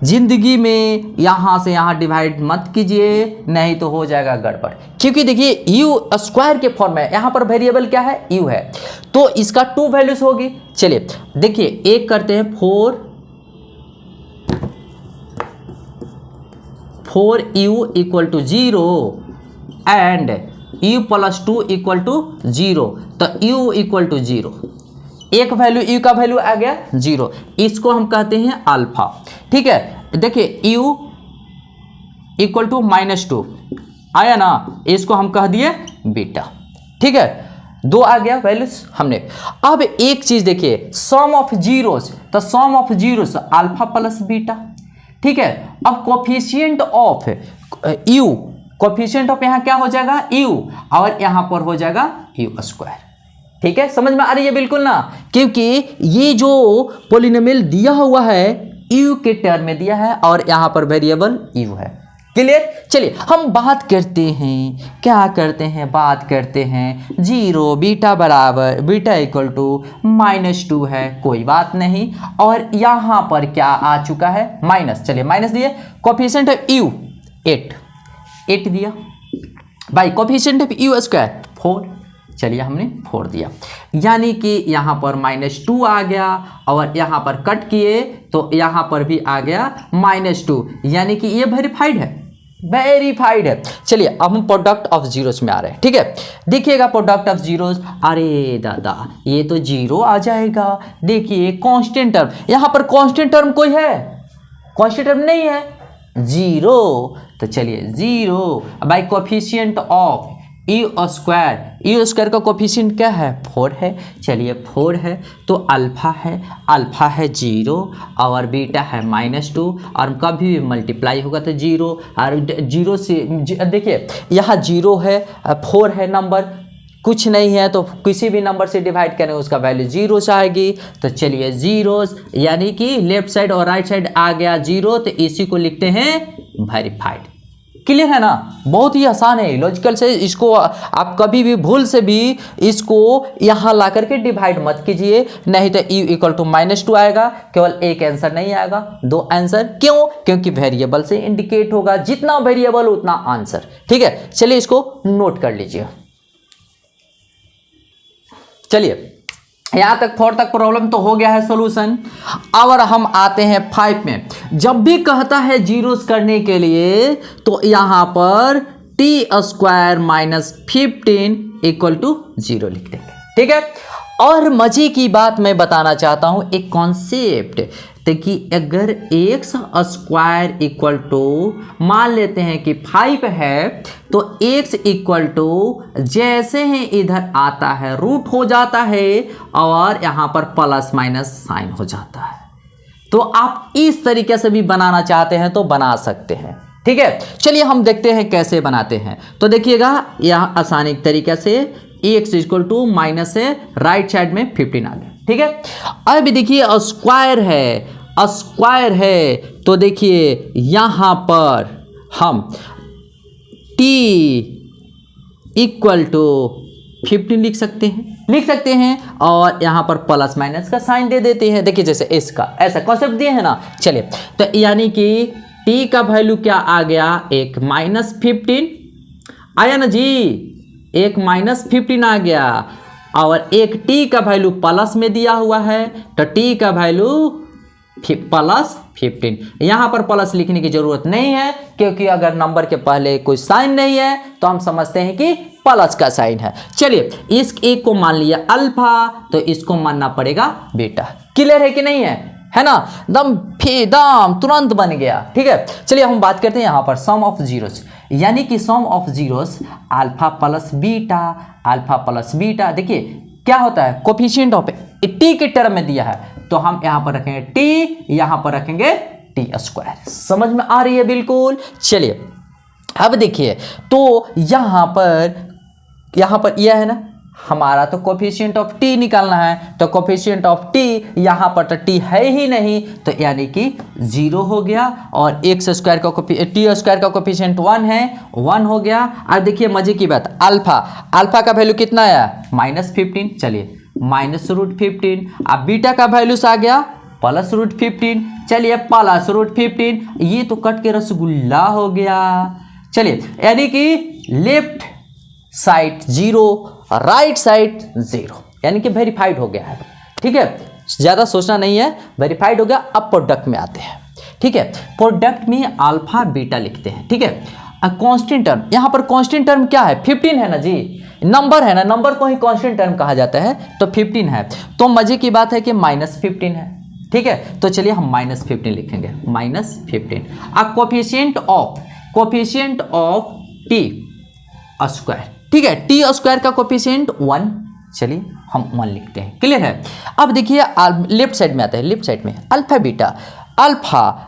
जिंदगी में यहाँ से यहाँ डिवाइड मत कीजिए, नहीं तो हो जाएगा गड़बड़, क्योंकि देखिए u² के फॉर्म में, यहाँ पर वेरिएबल क्या है, u है, तो इसका 2 वैल्यूज होगी, चलिए देखिए एक करते हैं 4u = 0 एंड u + 2 = 0, तो u = 0, एक वैल्यू u का वैल्यू आ गया 0, इसको हम कहते हैं अल्फा, ठीक है, देखिए u = -2 आया ना, इसको हम कह दिए बीटा, ठीक है, 2 आ गया वैल्यूज हमने। अब एक चीज देखिए, सम ऑफ जीरोस, तो sum of zeros alpha plus beta, ठीक है, अब coefficient of u, coefficient of यहाँ क्या हो जाएगा u, और यहाँ पर हो जाएगा u², ठीक है, समझ में आ रही है बिल्कुल ना, क्योंकि ये जो पॉलिनोमियल दिया हुआ है u के टर्म में दिया है, और यहाँ पर वेरिएबल u है, क्लियर। चलिए हम बात करते हैं, क्या करते हैं, बात करते हैं 0 बीटा बराबर बीटा = -2 है, कोई बात नहीं, और यहाँ पर क्या आ चुका है माइनस, चलिए माइनस दिए, कोफिशिएंट है u 8, 8 दिया, by coefficient of you square 4, चलिए हमने 4 दिया, यानी कि यहाँ पर -2 आ गया और यहाँ पर कट किए तो यहाँ पर भी आ गया -2, यानी कि ये वेरीफाइड है, वेरीफाइड है। चलिए अब हम प्रोडक्ट ऑफ जीरोस में आ रहे हैं, ठीक है। देखिएगा प्रोडक्ट ऑफ जीरोस, अरे दादा ये तो 0 आ जाएगा। देखिए कांस्टेंट टर्म, यहाँ पर कांस्टेंट टर्म कोई है? कांस्टेंट टर्म नहीं है, 0। तो चलिए 0 by coefficient of you square का कोफिशिएंट क्या है? 4 है। चलिए 4 है तो अल्फा है 0 और बीटा है -2, और कभी भी मल्टीप्लाई होगा तो 0, और 0 से देखिए यहाँ 0 है, 4 है नंबर, कुछ नहीं है तो किसी भी नंबर से डिवाइड करें उसका वैल्यू 0 से आएगी। तो चलिए जीरोस, यानी कि लेफ्ट साइड और राइट साइड आ गया 0, तो इसी को लिखते हैं वेरीफाइड। क्लियर है ना? बहुत ही आसान है, लॉजिकल से इसको आप कभी भी भूल से भी इसको यहाँ ला करके डिवाइड मत कीजिए, नहीं तो u इक्वल टू -2 आएगा। केवल एक आंसर नहीं आएगा, 2 आंसर। क्यों? क्योंकि वेरिएबल से इंडिकेट होगा, जितना वेरिएबल उतना आंसर। ठीक है, चलिए इसको नोट कर लीजिए। चलिए यहाँ तक 4 तक प्रॉब्लम तो हो गया है सोल्यूशन। और हम आते हैं 5 में। जब भी कहता है जीरोस करने के लिए तो यहाँ पर t² - 15 इक्वल टू 0 लिख देंगे। ठीक है, और मजे की बात मैं बताना चाहता हूँ, एक कॉन्सेप्ट। देखिए अगर x² इक्वल टू मान लेते हैं कि 5 है, तो x इक्वल टू जैसे ही इधर आता है रूट हो जाता है और यहाँ पर प्लस माइनस साइन हो जाता है। तो आप इस तरीके से भी बनाना चाहते हैं तो बना सकते हैं। ठीक है, चलिए हम देखते हैं कैसे बनाते हैं। तो देखिएगा यहाँ आसानी तरीके से x इक्वल टू माइनस है, राइट साइड में 15 आ गया। ठीक है, अब देखिए स्क्वायर है तो देखिए यहाँ पर हम t इक्वल टू 15 लिख सकते हैं और यहाँ पर प्लस माइनस का साइन दे देते हैं। देखिए जैसे इसका ऐसा कॉन्सेप्ट दिए है ना। चलिए तो यानी कि t का वैल्यू क्या आ गया, एक -15 आया ना जी, एक -15 आ गया और एक t का वैल्यू प्लस में दिया हुआ है, तो t का वैल्यू +15। यहाँ पर प्लस लिखने की जरूरत नहीं है, क्योंकि अगर नंबर के पहले कोई साइन नहीं है तो हम समझते हैं कि प्लस का साइन है। चलिए इस एक को मान लिया अल्फा, तो इसको मानना पड़ेगा बीटा। क्लियर है कि नहीं है ना? दम तुरंत बन गया। ठीक है, चलिए हम बात करते हैं यहाँ पर सम ऑफ जीरोस, यानी कि sum of zeros alpha plus beta. देखिए क्या होता है, कोफिशिएंट ऑफ टी के टर्म में दिया है, तो हम यहाँ पर रखेंगे t, यहाँ पर रखेंगे t²। समझ में आ रही है? बिल्कुल। चलिए अब देखिए, तो यहाँ पर यह है ना हमारा, तो कोफिशिएंट ऑफ t निकालना है, तो कोफिशिएंट ऑफ t यहाँ पर तो t है ही नहीं, तो यानी कि 0 हो गया, और x² का कोफिशिएंट 1 है, 1 हो गया। अब देखिए मजे की बात, अल्फा का वैल्यू कितना आया, -15। चलिए -√15। अब बीटा का वैल्यूस आ गया +√15। चलिए +√15, ये तो कट के रसगुल्ला हो गया। चलिए यानी कि लेफ्ट साइड 0, राइट साइड 0, यानी कि वेरीफाइड हो गया है। ठीक है, ज़्यादा सोचना नहीं है, वेरीफाइड हो गया। अब प्रोडक्ट में आते हैं। ठीक है, प्रोडक्ट में अल्फा बीटा लिखते हैं। ठीक है, कांस्टेंट टर्म, यहाँ पर कांस्टेंट टर्म क्या है, 15 है ना जी, नंबर है ना, नंबर को ही कांस्टेंट टर्म कहा जाता है, तो 15 है। तो मजे की बात है कि -15 है। ठीक है, तो चलिए हम -15 लिखेंगे, -15। अब कोफिशिएंट ऑफ t²। ठीक है, t² का कोफिशिएंट 1, चलिए हम 1 लिखते हैं। क्लियर है? अब देखिए लेफ्ट साइड में आता है, लेफ्ट साइड में alpha beta, alpha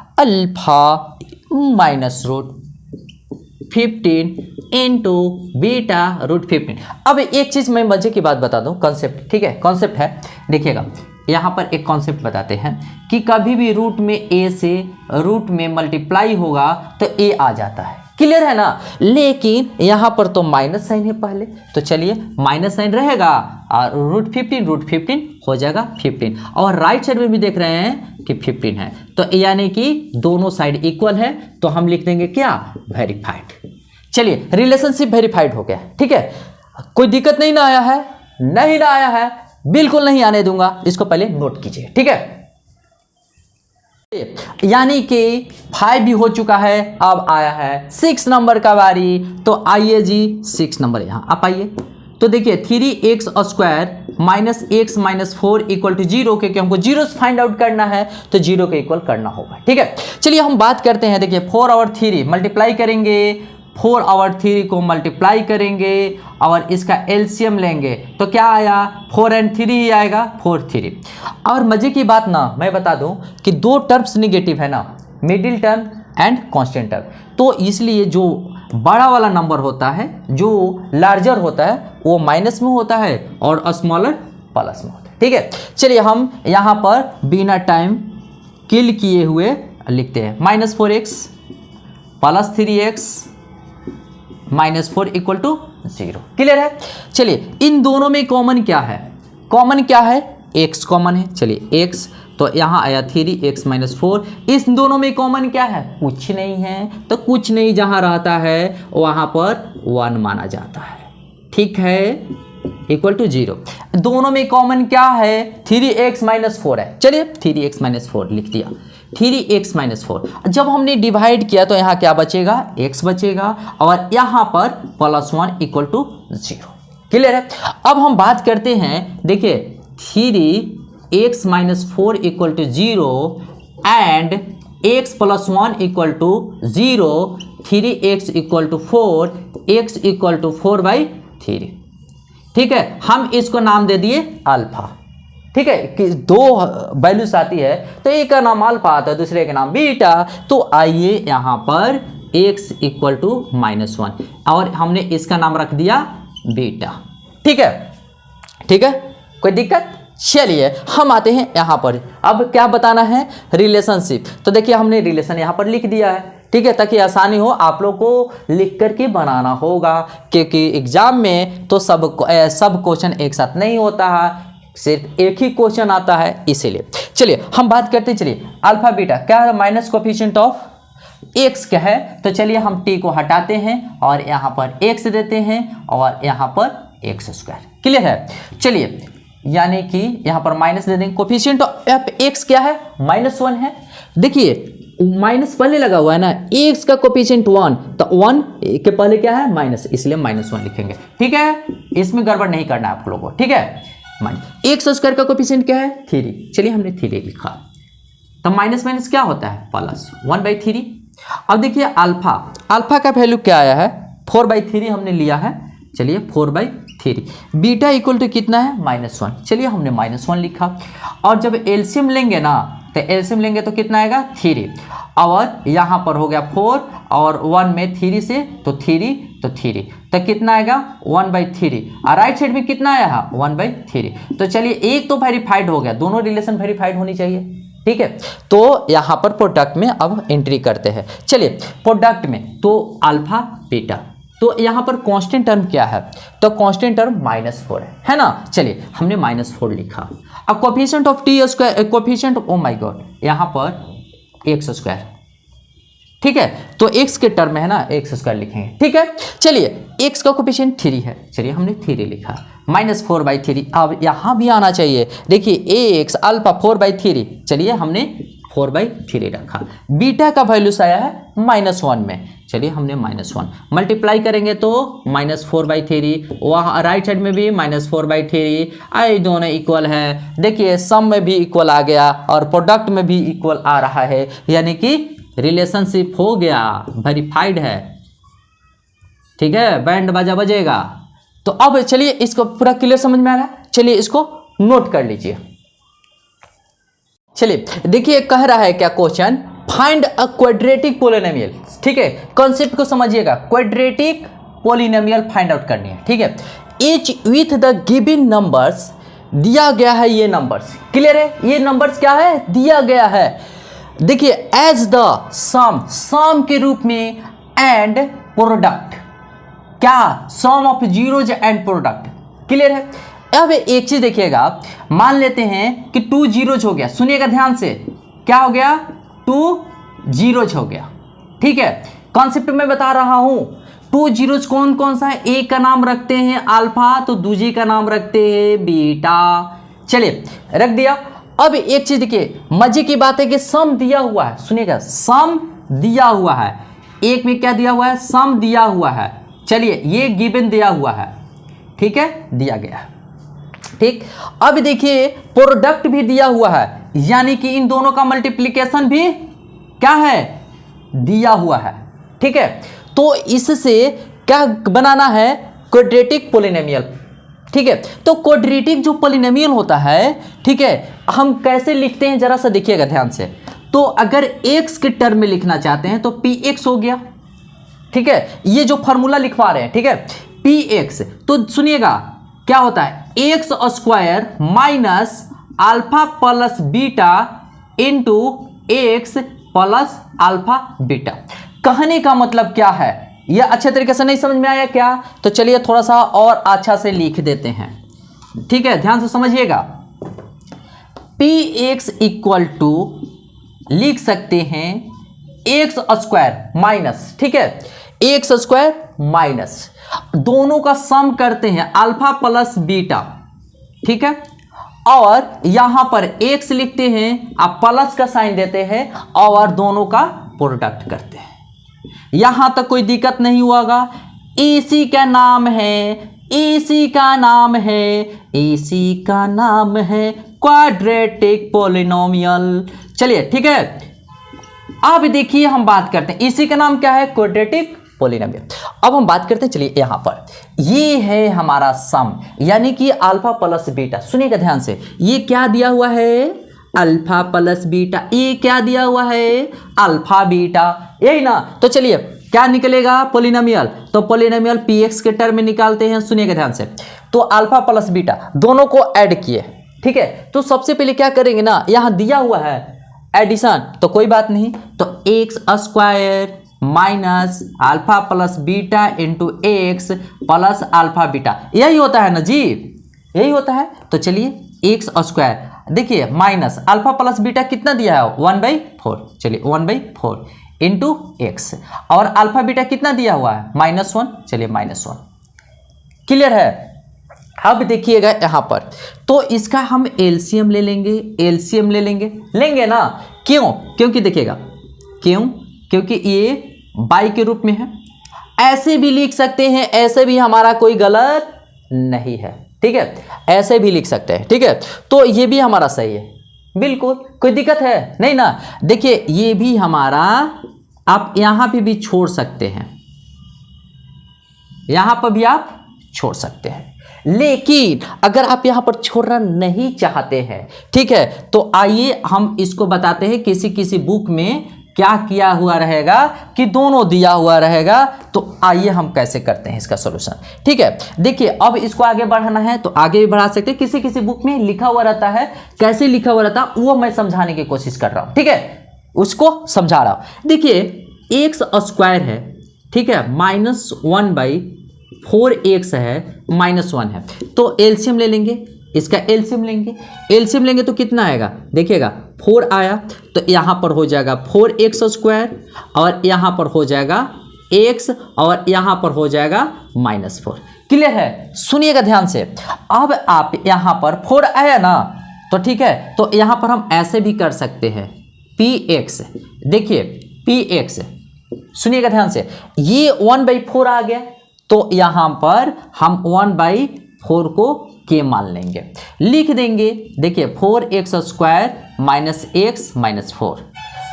-√15 into beta √15। अब एक चीज़ मैं मजे की बात बता दूं, कॉन्सेप्ट। ठीक है, कॉन्सेप्ट है, देखिएगा यहाँ पर एक कॉन्सेप्ट बताते हैं कि कभी भी रूट में a से रूट में मल्टीप्लाई होगा तो a आ जाता है। क्लियर है ना? लेकिन यहाँ पर तो माइनस साइन है पहले, तो चलिए माइनस साइन रहेगा और √15 हो जाएगा 15, और राइट साइड में भी देख रहे हैं कि 15 है, तो यानी कि दोनों साइड इक्वल है, तो हम लिख देंगे क्या, वेरीफाइड। चलिए रिलेशनशिप वेरीफाइड हो गया, ठीक है। कोई दिक्कत नहीं ना आया है? नहीं ना आया है, बिल्कुल नहीं आने दूंगा, इसको पहले नोट कीजिए, ठीक है। यानी कि 5 भी हो चुका है, अब आया है 6 नंबर का बारी। तो आइए जी 6 नंबर यहां आप आइए। तो देखिए 3x² minus x minus 4 equal to 0, क्योंकि हमको जीरो फाइंड आउट करना है तो 0 के इक्वल करना होगा, ठीक है। चलिए हम बात करते हैं। देखिए 4 और 3 मल्टीप्लाई करेंगे, 4 और 3 को मल्टीप्लाई करेंगे और इसका एलसीएम लेंगे तो क्या आया? 4 और 3 ही आएगा, 4 3। और मजे की बात ना मैं बता दूं कि 2 टर्म्स निगेटिव है ना, middle term and constant term, तो इसलिए जो बड़ा वाला नंबर होता है, जो लार्जर होता है, वो माइनस में होता है और स्मॉलर प्लस में होता है, ठीक है। चलिए हम यहाँ पर बिना टाइम किल किए हुए लिखते हैं -4x plus 3x minus 4 equal to 0। Clear है? चलिए इन दोनों में कॉमन क्या है? कॉमन क्या है? x कॉमन है। चलिए x तो यहाँ आया 3x माइनस 4। इस दोनों में कॉमन क्या है? कुछ नहीं है, तो कुछ नहीं जहाँ रहता है वहाँ पर 1 माना जाता है, ठीक है, इक्वल टू 0। दोनों में कॉमन क्या है? 3x माइनस 4 है। चलिए 3x माइनस 4 लिख दिया, 3x माइनस 4। जब हमने डिवाइड किया तो यहाँ क्या बचेगा? x बचेगा और यहाँ पर +1 इक्वल टू 0। क्लियर है? अब हम बात करते हैं, देखिए 3x minus 4 equal to 0 and x plus 1 equal to 0, 3x equal to 4, x equal to 4/3, ठीक है। हम इसको नाम दे दिए अल्फा, ठीक है, कि 2 वैल्यूज आती है तो एक का नाम अल्फा आता है, दूसरे का नाम बीटा। तो आइए यहाँ पर x इक्वल टू -1 और हमने इसका नाम रख दिया बीटा, ठीक है, ठीक है, कोई दिक्कत? चलिए हम आते हैं यहाँ पर। अब क्या बताना है? रिलेशनशिप। तो देखिए हमने रिलेशन यहाँ पर लिख दिया है, ठीक है, ताकि आसानी हो, आप लोग को लिख करके बनाना होगा, क्योंकि एग्जाम में तो सब क्वेश्चन एक साथ नहीं होता है, सिर्फ एक ही क्वेश्चन आता है, इसीलिए। चलिए हम बात करते हैं। चलिए अल्फा बीटा क्या है? माइनस कोफिशिएंट ऑफ x क्या है? तो चलिए हम t को हटाते हैं और यहाँ पर x देते हैं और यहाँ पर x²। क्लियर है? चलिए यानी कि यहाँ पर माइनस दे देंगे। कोफिशिएंट ऑफ x क्या है? -1 है। देखिए माइनस पहले लगा हुआ है ना, x का कोफिशिएंट 1, तो 1 के पहले क्या है? माइनस, इसलिए -1 लिखेंगे, ठीक है। इसमें गड़बड़ नहीं करना है आप लोगों को, ठीक है। x² का कोफिशिएंट क्या है? 3। चलिए हमने 3 लिखा, तो माइनस माइनस क्या होता है? प्लस 1/3। अब देखिए अल्फा का वैल्यू क्या आया है? 4/3 हमने लिया है। चलिए 4/3। बीटा इक्वल टू कितना है? -1। चलिए हमने -1 लिखा और जब एलसीएम लेंगे ना, तो एलसीएम लेंगे तो कितना आएगा? 3 और यहाँ पर हो गया 4 और 1 में 3 से तो 3 तो 3, तो कितना आएगा? 1/3 और राइट साइड में कितना आया है? 1/3। तो चलिए एक तो वेरीफाइड हो गया, दोनों रिलेशन वेरीफाइड होनी चाहिए, ठीक है। तो यहाँ पर प्रोडक्ट में अब एंट्री करते हैं। चलिए प्रोडक्ट में तो अल्फा बीटा, तो यहाँ पर कांस्टेंट टर्म क्या है? तो कांस्टेंट टर्म -4 है ना। चलिए हमने -4 लिखा। अब coefficient of t², coefficient, oh my God, यहाँ पर x², ठीक है, तो x के टर्म में है ना, x² लिखेंगे, ठीक है। चलिए x का कोफिशिएंट 3 है, चलिए हमने 3 लिखा, -4/3। अब यहाँ भी आना चाहिए, देखिए x अल्फा 4/3, चलिए हमने 4/3 रखा। बीटा का वैल्यू आया है -1 में, चलिए हमने -1 मल्टीप्लाई करेंगे तो -4/3, वहाँ राइट साइड में भी -4/3, आई दोनों इक्वल है। देखिए सम में भी इक्वल आ गया और प्रोडक्ट में भी इक्वल आ रहा है, यानी कि रिलेशनशिप हो गया, वेरीफाइड है, ठीक है, बैंड बाजा बजेगा। तो अब चलिए इसको पूरा क्लियर समझ में आ रहा है, चलिए इसको नोट कर लीजिए। चलिए देखिए कह रहा है क्या question? Find a quadratic polynomial, ठीक है, कॉन्सेप्ट को समझिएगा। क्वाड्रेटिक पोलिनोमियल फाइंड आउट करनी है, ठीक है। Each with the given numbers, दिया गया है ये नंबर्स, क्लियर है, ये नंबर्स क्या है? दिया गया है। देखिए एज द सम के रूप में एंड प्रोडक्ट, क्या? Sum of zeros and product, clear है। अब एक चीज देखिएगा, मान लेते हैं कि 2 जीरोज हो गया, सुनिएगा ध्यान से, क्या हो गया? 2 जीरोज हो गया, ठीक है। कॉन्सेप्ट में बता रहा हूं, टू जीरोस कौन कौन सा है? एक का नाम रखते हैं अल्फा, तो दूसरे का नाम रखते हैं बीटा। चलिए रख दिया। अब एक चीज देखिए, मजे की बात है कि सम दिया हुआ है, सुनिएगा, सम दिया हुआ है। एक में क्या दिया हुआ है? सम दिया हुआ है। चलिए ये गिवन दिया हुआ है, ठीक है, दिया गया है, ठीक। अब देखिए प्रोडक्ट भी दिया हुआ है, यानी कि इन दोनों का मल्टीप्लिकेशन भी क्या है? दिया हुआ है, ठीक है। तो इससे क्या बनाना है? क्वाड्रेटिक पॉलिनोमियल, ठीक है। तो क्वाड्रेटिक जो पॉलिनोमियल होता है, ठीक है, हम कैसे लिखते हैं जरा सा देखिएगा ध्यान से। तो अगर x के टर्म में लिखना चाहते हैं तो px हो गया, ठीक है, ये जो फॉर्मूला लिखवा रहे हैं, ठीक है, px। तो सुनिएगा क्या होता है? X square minus alpha plus beta into x plus alpha beta. कहने का मतलब क्या है? यह अच्छे तरीके से नहीं समझ में आया क्या? तो चलिए थोड़ा सा और अच्छा से लिख देते हैं, ठीक है, ध्यान से समझिएगा। px इक्वल टू लिख सकते हैं एक्स स्क्वायर माइनस, ठीक है, एक्स स्क्वायर माइनस, दोनों का सम करते हैं अल्फा प्लस बीटा, ठीक है, और यहां पर एक्स लिखते हैं, आप प्लस का साइन देते हैं और दोनों का प्रोडक्ट करते हैं। यहां तक कोई दिक्कत नहीं होगा। इसी का नाम है, इसी का नाम है, इसी का नाम है क्वाड्रेटिक पॉलिनोमियल। चलिए ठीक है, अब देखिए हम बात करते हैं, इसी का नाम क्या है? Quadratic polynomial. अब हम बात करते हैं, चलिए यहां पर ये है हमारा सम, यानी कि अल्फा प्लस बीटा। सुनिएगा ध्यान से, ये क्या दिया हुआ है? Alpha plus beta. ये क्या दिया हुआ है? अल्फा बीटा, यही ना। तो चलिए क्या निकलेगा? पॉलिनोमियल। तो पॉलिनोमियल px के टर्म में निकालते हैं। सुनिएगा ध्यान से, तो अल्फा प्लस बीटा दोनों को ऐड किए, ठीक है। तो सबसे पहले क्या करेंगे ना, यहां दिया हुआ है एडिशन, तो कोई बात नहीं, तो x square minus alpha plus beta into x plus alpha beta, यही होता है ना जी, यही होता है। तो चलिए एक्स स्क्वायर, देखिए माइनस अल्फा प्लस बीटा कितना दिया है? 1/4। चलिए 1/4 इंटू एक्स, और अल्फा बीटा कितना दिया हुआ है? -1। चलिए -1, क्लियर है। अब देखिएगा यहां पर, तो इसका हम एलसीएम ले लेंगे, एलसीएम ले लेंगे, लेंगे ना। क्यों? क्योंकि देखिएगा, क्यों? क्योंकि ये बाई के रूप में है। ऐसे भी लिख सकते हैं, ऐसे भी हमारा कोई गलत नहीं है, ठीक है, ऐसे भी लिख सकते हैं, ठीक है। तो ये भी हमारा सही है, बिल्कुल कोई दिक्कत है नहीं ना। देखिए ये भी हमारा, आप यहां पे भी छोड़ सकते हैं, यहां पर भी आप छोड़ सकते हैं, लेकिन अगर आप यहां पर छोड़ना नहीं चाहते हैं, ठीक है, तो आइए हम इसको बताते हैं। किसी किसी बुक में क्या किया हुआ रहेगा कि दोनों दिया हुआ रहेगा, तो आइए हम कैसे करते हैं इसका सॉल्यूशन, ठीक है। देखिए अब इसको आगे बढ़ाना है तो आगे भी बढ़ा सकते हैं, किसी किसी बुक में लिखा हुआ रहता है, कैसे लिखा हुआ रहता है वो मैं समझाने की कोशिश कर रहा हूं, ठीक है, उसको समझा रहा हूं। देखिए एक्स स्क्वायर है, ठीक है, -1/4 एक्स है, -1 है, तो एलसीएम ले लेंगे, इसका एलसीएम लेंगे, एलसीएम लेंगे तो कितना आएगा? देखिएगा 4 आया, तो यहाँ पर हो जाएगा 4x स्क्वायर, और यहाँ पर हो जाएगा x, और यहाँ पर हो जाएगा -4। क्लियर है? सुनिएगा ध्यान से। अब आप यहाँ पर 4 आया ना, तो ठीक है, तो यहाँ पर हम ऐसे भी कर सकते हैं, px, देखिए px, सुनिएगा ध्यान से, ये 1/4 आ गया, तो यहाँ पर हम 1/4 को के मान लेंगे, लिख देंगे। देखिए 4x स्क्वायर -x -4,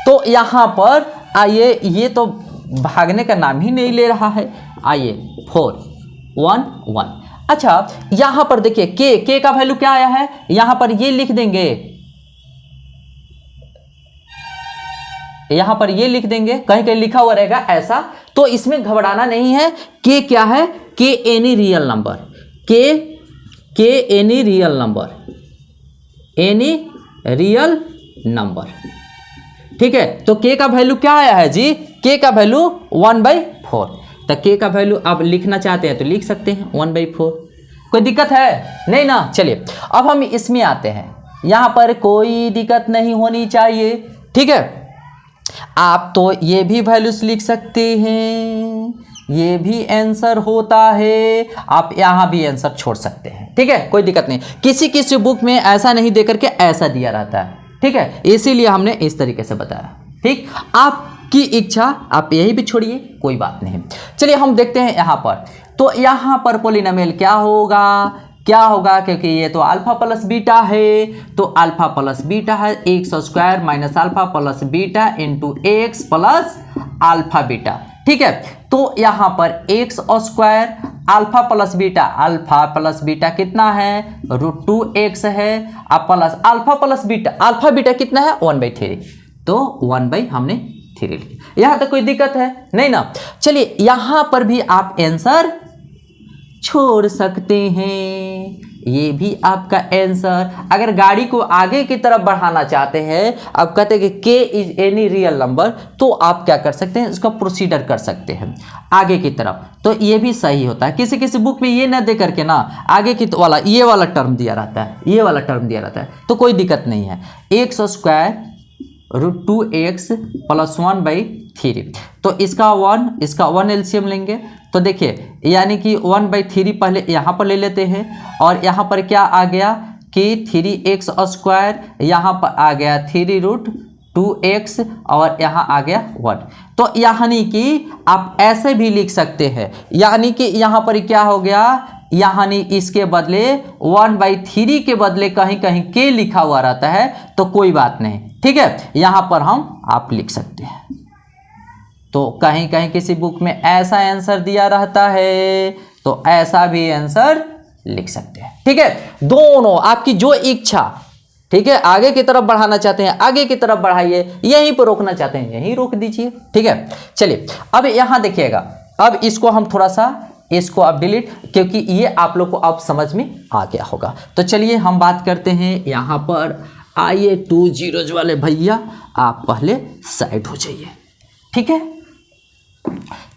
तो यहाँ पर आइए, ये तो भागने का नाम ही नहीं ले रहा है, आइए 4 1 1। अच्छा यहाँ पर देखिए के का वैल्यू क्या आया है? यहाँ पर ये लिख देंगे, यहाँ पर ये लिख देंगे, कहीं कहीं लिखा हुआ रहेगा ऐसा, तो इसमें घबराना नहीं है। के क्या है? के एनी रियल नंबर, के any real number, any real number, ठीक है। तो के का वैल्यू क्या आया है जी? के का वैल्यू 1/4, तो के का वैल्यू आप लिखना चाहते हैं तो लिख सकते हैं 1/4, कोई दिक्कत है नहीं ना। चलिए अब हम इसमें आते हैं, यहां पर कोई दिक्कत नहीं होनी चाहिए, ठीक है। आप तो ये भी वैल्यूज लिख सकते हैं, ये भी आंसर होता है। आप यहां भी आंसर छोड़ सकते हैं, ठीक है, कोई दिक्कत नहीं। किसी किसी बुक में ऐसा नहीं दे करके ऐसा दिया रहता है, ठीक है, इसीलिए हमने इस तरीके से बताया। ठीक, आपकी इच्छा, आप यही भी छोड़िए, कोई बात नहीं। चलिए हम देखते हैं यहां पर। तो यहां पर पॉलिनोमियल क्या होगा, क्योंकि ये तो अल्फा प्लस बीटा है, तो अल्फा प्लस बीटा है x square minus alpha plus beta into x plus alpha beta. ठीक है, तो यहां पर x square alpha plus beta कितना है, √2x है, अब प्लस अल्फा बीटा कितना है 1/3, तो 1/, हमने 3 लिया। यहां तक कोई दिक्कत है नहीं ना। चलिए यहां पर भी आप आंसर छोड़ सकते हैं, ये भी आपका आंसर। अगर गाड़ी को आगे की तरफ बढ़ाना चाहते हैं, अब कहते हैं कि k is any real number, तो आप क्या कर सकते हैं, इसका प्रोसीडर कर सकते हैं आगे की तरफ, तो ये भी सही होता है। किसी किसी बुक में ये ना दे करके ना आगे की वाला ये वाला टर्म दिया रहता है, तो कोई दिक्कत नहीं है। एक्स स्क्वायर √2x प्लस 1/3, तो इसका 1 एलसीएम लेंगे, तो देखिए यानी कि 1/3 पहले यहाँ पर ले लेते हैं, और यहाँ पर क्या आ गया कि 3x स्क्वायर, यहाँ पर आ गया 3√2x, और यहाँ आ गया 1। तो यानी कि आप ऐसे भी लिख सकते हैं, यानी कि यहाँ पर क्या हो गया, यानी इसके बदले 1/3 के बदले कहीं कहीं k लिखा हुआ रहता है, तो कोई बात नहीं, ठीक है, यहाँ पर आप लिख सकते हैं। तो कहीं कहीं किसी बुक में ऐसा आंसर दिया रहता है, तो ऐसा भी आंसर लिख सकते हैं, ठीक है। दोनों आपकी जो इच्छा, ठीक है, आगे की तरफ बढ़ाना चाहते हैं आगे की तरफ बढ़ाइए, यहीं पर रोकना चाहते हैं यहीं रोक दीजिए, ठीक है। चलिए अब यहाँ देखिएगा, अब इसको हम थोड़ा सा इसको अब डिलीट, क्योंकि ये आप लोग को अब समझ में आ गया होगा। तो चलिए हम बात करते हैं यहाँ पर, आइए 2 zeros वाले भैया आप पहले साइड हो जाइए, ठीक है।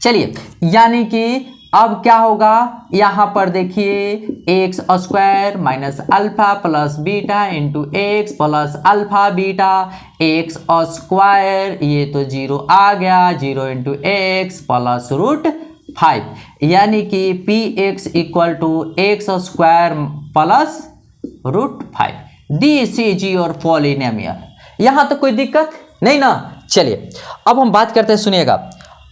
चलिए यानी कि अब क्या होगा, यहाँ पर देखिए x square minus alpha plus beta into x plus alpha beta, x square ये तो 0 आ गया, 0 इंटू एक्स प्लस √5, यानी कि px equal to x square plus √5। This is your polynomial. यहाँ तो कोई दिक्कत नहीं ना। चलिए अब हम बात करते हैं, सुनिएगा,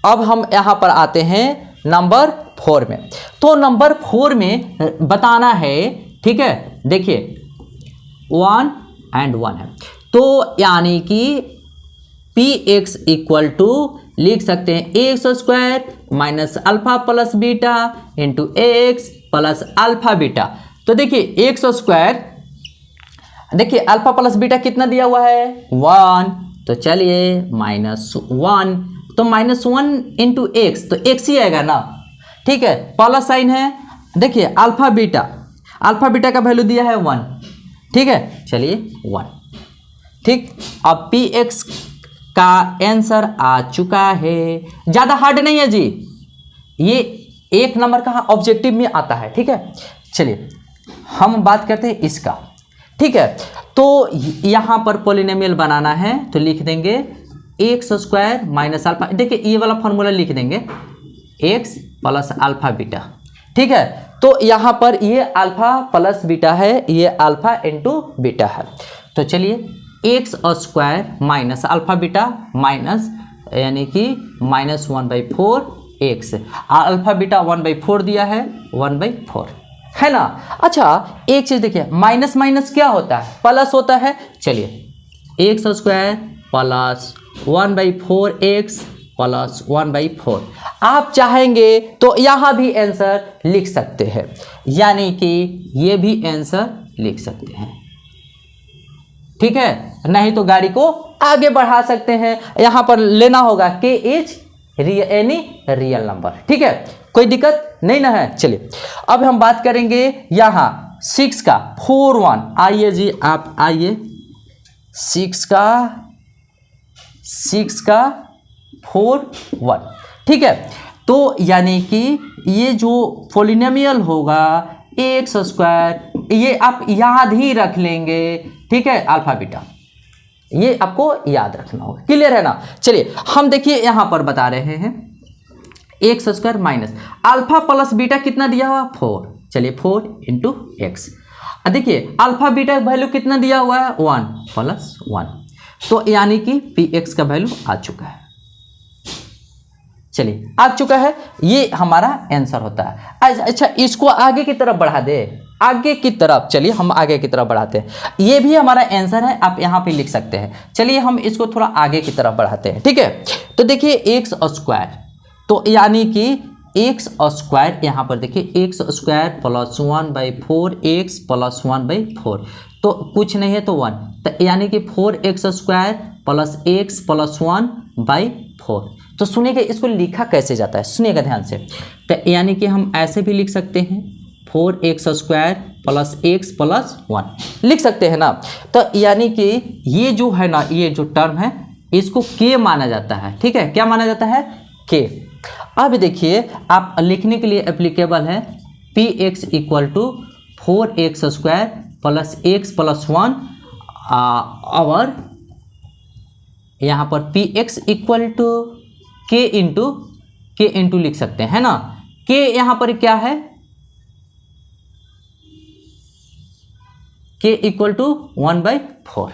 अब हम यहाँ पर आते हैं नंबर 4 में। तो नंबर 4 में बताना है, ठीक है, देखिए 1 and 1 है, तो यानी कि px इक्वल टू लिख सकते हैं x square minus alpha plus beta into x plus alpha beta. तो देखिए एक्स स्क्वायर, देखिए अल्फा प्लस बीटा कितना दिया हुआ है 1, तो चलिए -1, तो -1 इंटू एक्स, तो एक्स ही आएगा ना, ठीक है, प्लस साइन है, देखिए अल्फा बीटा का वैल्यू दिया है 1, ठीक है, चलिए 1, ठीक। अब पी एक्स का आंसर आ चुका है, ज़्यादा हार्ड नहीं है जी, ये 1 नंबर का ऑब्जेक्टिव में आता है, ठीक है। चलिए हम बात करते हैं इसका, ठीक है। तो यहाँ पर पॉलिनोमियल बनाना है, तो लिख देंगे एक्स स्क्वायर माइनस अल्फा, देखिए ये वाला फॉर्मूला लिख देंगे एक्स प्लस अल्फा बीटा, ठीक है। तो यहाँ पर ये अल्फा प्लस बीटा है, ये अल्फा इंटू बीटा है, तो चलिए x square minus alpha beta minus, यानी कि -1/4 एक्स, अल्फा बीटा 1/4 दिया है, 1/4 है ना। अच्छा एक चीज देखिए, माइनस माइनस क्या होता है, प्लस होता है। चलिए x square plus 1/4 x plus 1/4, आप चाहेंगे तो यहाँ भी आंसर लिख सकते हैं, यानी कि ये भी आंसर लिख सकते हैं, ठीक है। नहीं तो गाड़ी को आगे बढ़ा सकते हैं, यहाँ पर लेना होगा k is any real number, ठीक है, कोई दिक्कत नहीं ना है। चलिए अब हम बात करेंगे यहाँ 6 का 4 1, आइए जी आप आइए, 6 का 4 1, ठीक है। तो यानी कि ये जो पॉलिनोमियल होगा एक्स स्क्वायर, ये आप याद ही रख लेंगे, ठीक है, अल्फा बीटा, ये आपको याद रखना होगा, क्लियर है ना। चलिए हम देखिए यहाँ पर बता रहे हैं x square minus alpha plus beta कितना दिया हुआ 4, चलिए 4 इंटू एक्स। देखिए अल्फा बीटा का वैल्यू कितना दिया हुआ है 1 प्लस 1, तो यानी कि पी एक्स का वैल्यू आ चुका है। चलिए आ चुका है, ये हमारा आंसर होता है। अच्छा इसको आगे की तरफ बढ़ा दे, आगे की तरफ, चलिए हम आगे की तरफ बढ़ाते हैं, ये भी हमारा आंसर है, आप यहाँ पे लिख सकते हैं। चलिए हम इसको थोड़ा आगे की तरफ बढ़ाते हैं, ठीक है। तो देखिए एक्स स्क्वायर, तो यानी कि एक्स स्क्वायर, यहाँ पर देखिए x square plus 1/4 x plus 1/4, तो कुछ नहीं है तो 1, तो यानी कि 4x square plus x plus 1/4। तो सुनिएगा इसको लिखा कैसे जाता है, सुनिएगा ध्यान से। तो यानी कि हम ऐसे भी लिख सकते हैं 4x square plus x plus 1 लिख सकते हैं ना। तो यानी कि ये जो है ना, ये जो टर्म है इसको k माना जाता है, ठीक है, क्या माना जाता है k। अब देखिए आप लिखने के लिए एप्लीकेबल है p x equal to 4x square plus x plus 1 और यहाँ पर पी एक्स इक्वल टू के इंटू लिख सकते हैं ना। के यहाँ पर क्या है, के इक्वल टू 1/4,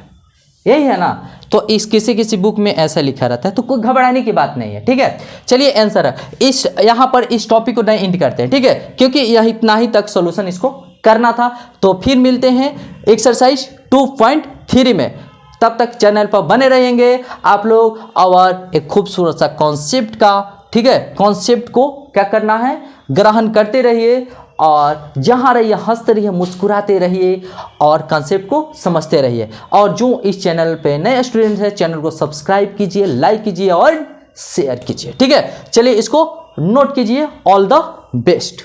यही है ना। तो इस किसी बुक में ऐसा लिखा रहता है, तो कोई घबराने की बात नहीं है, ठीक है। चलिए आंसर है इस, यहाँ पर इस टॉपिक को नहीं एंड करते हैं, ठीक है, क्योंकि यह इतना ही तक सॉल्यूशन इसको करना था। तो फिर मिलते हैं एक्सरसाइज 2.3 में, तब तक चैनल पर बने रहेंगे आप लोग और एक खूबसूरत सा कॉन्सेप्ट का, ठीक है, कॉन्सेप्ट को क्या करना है, ग्रहण करते रहिए और जहाँ रहिए हंसते रहिए, मुस्कुराते रहिए और कॉन्सेप्ट को समझते रहिए। और जो इस चैनल पे नए स्टूडेंट है, चैनल को सब्सक्राइब कीजिए, लाइक कीजिए और शेयर कीजिए, ठीक है। चलिए इसको नोट कीजिए, ऑल द बेस्ट।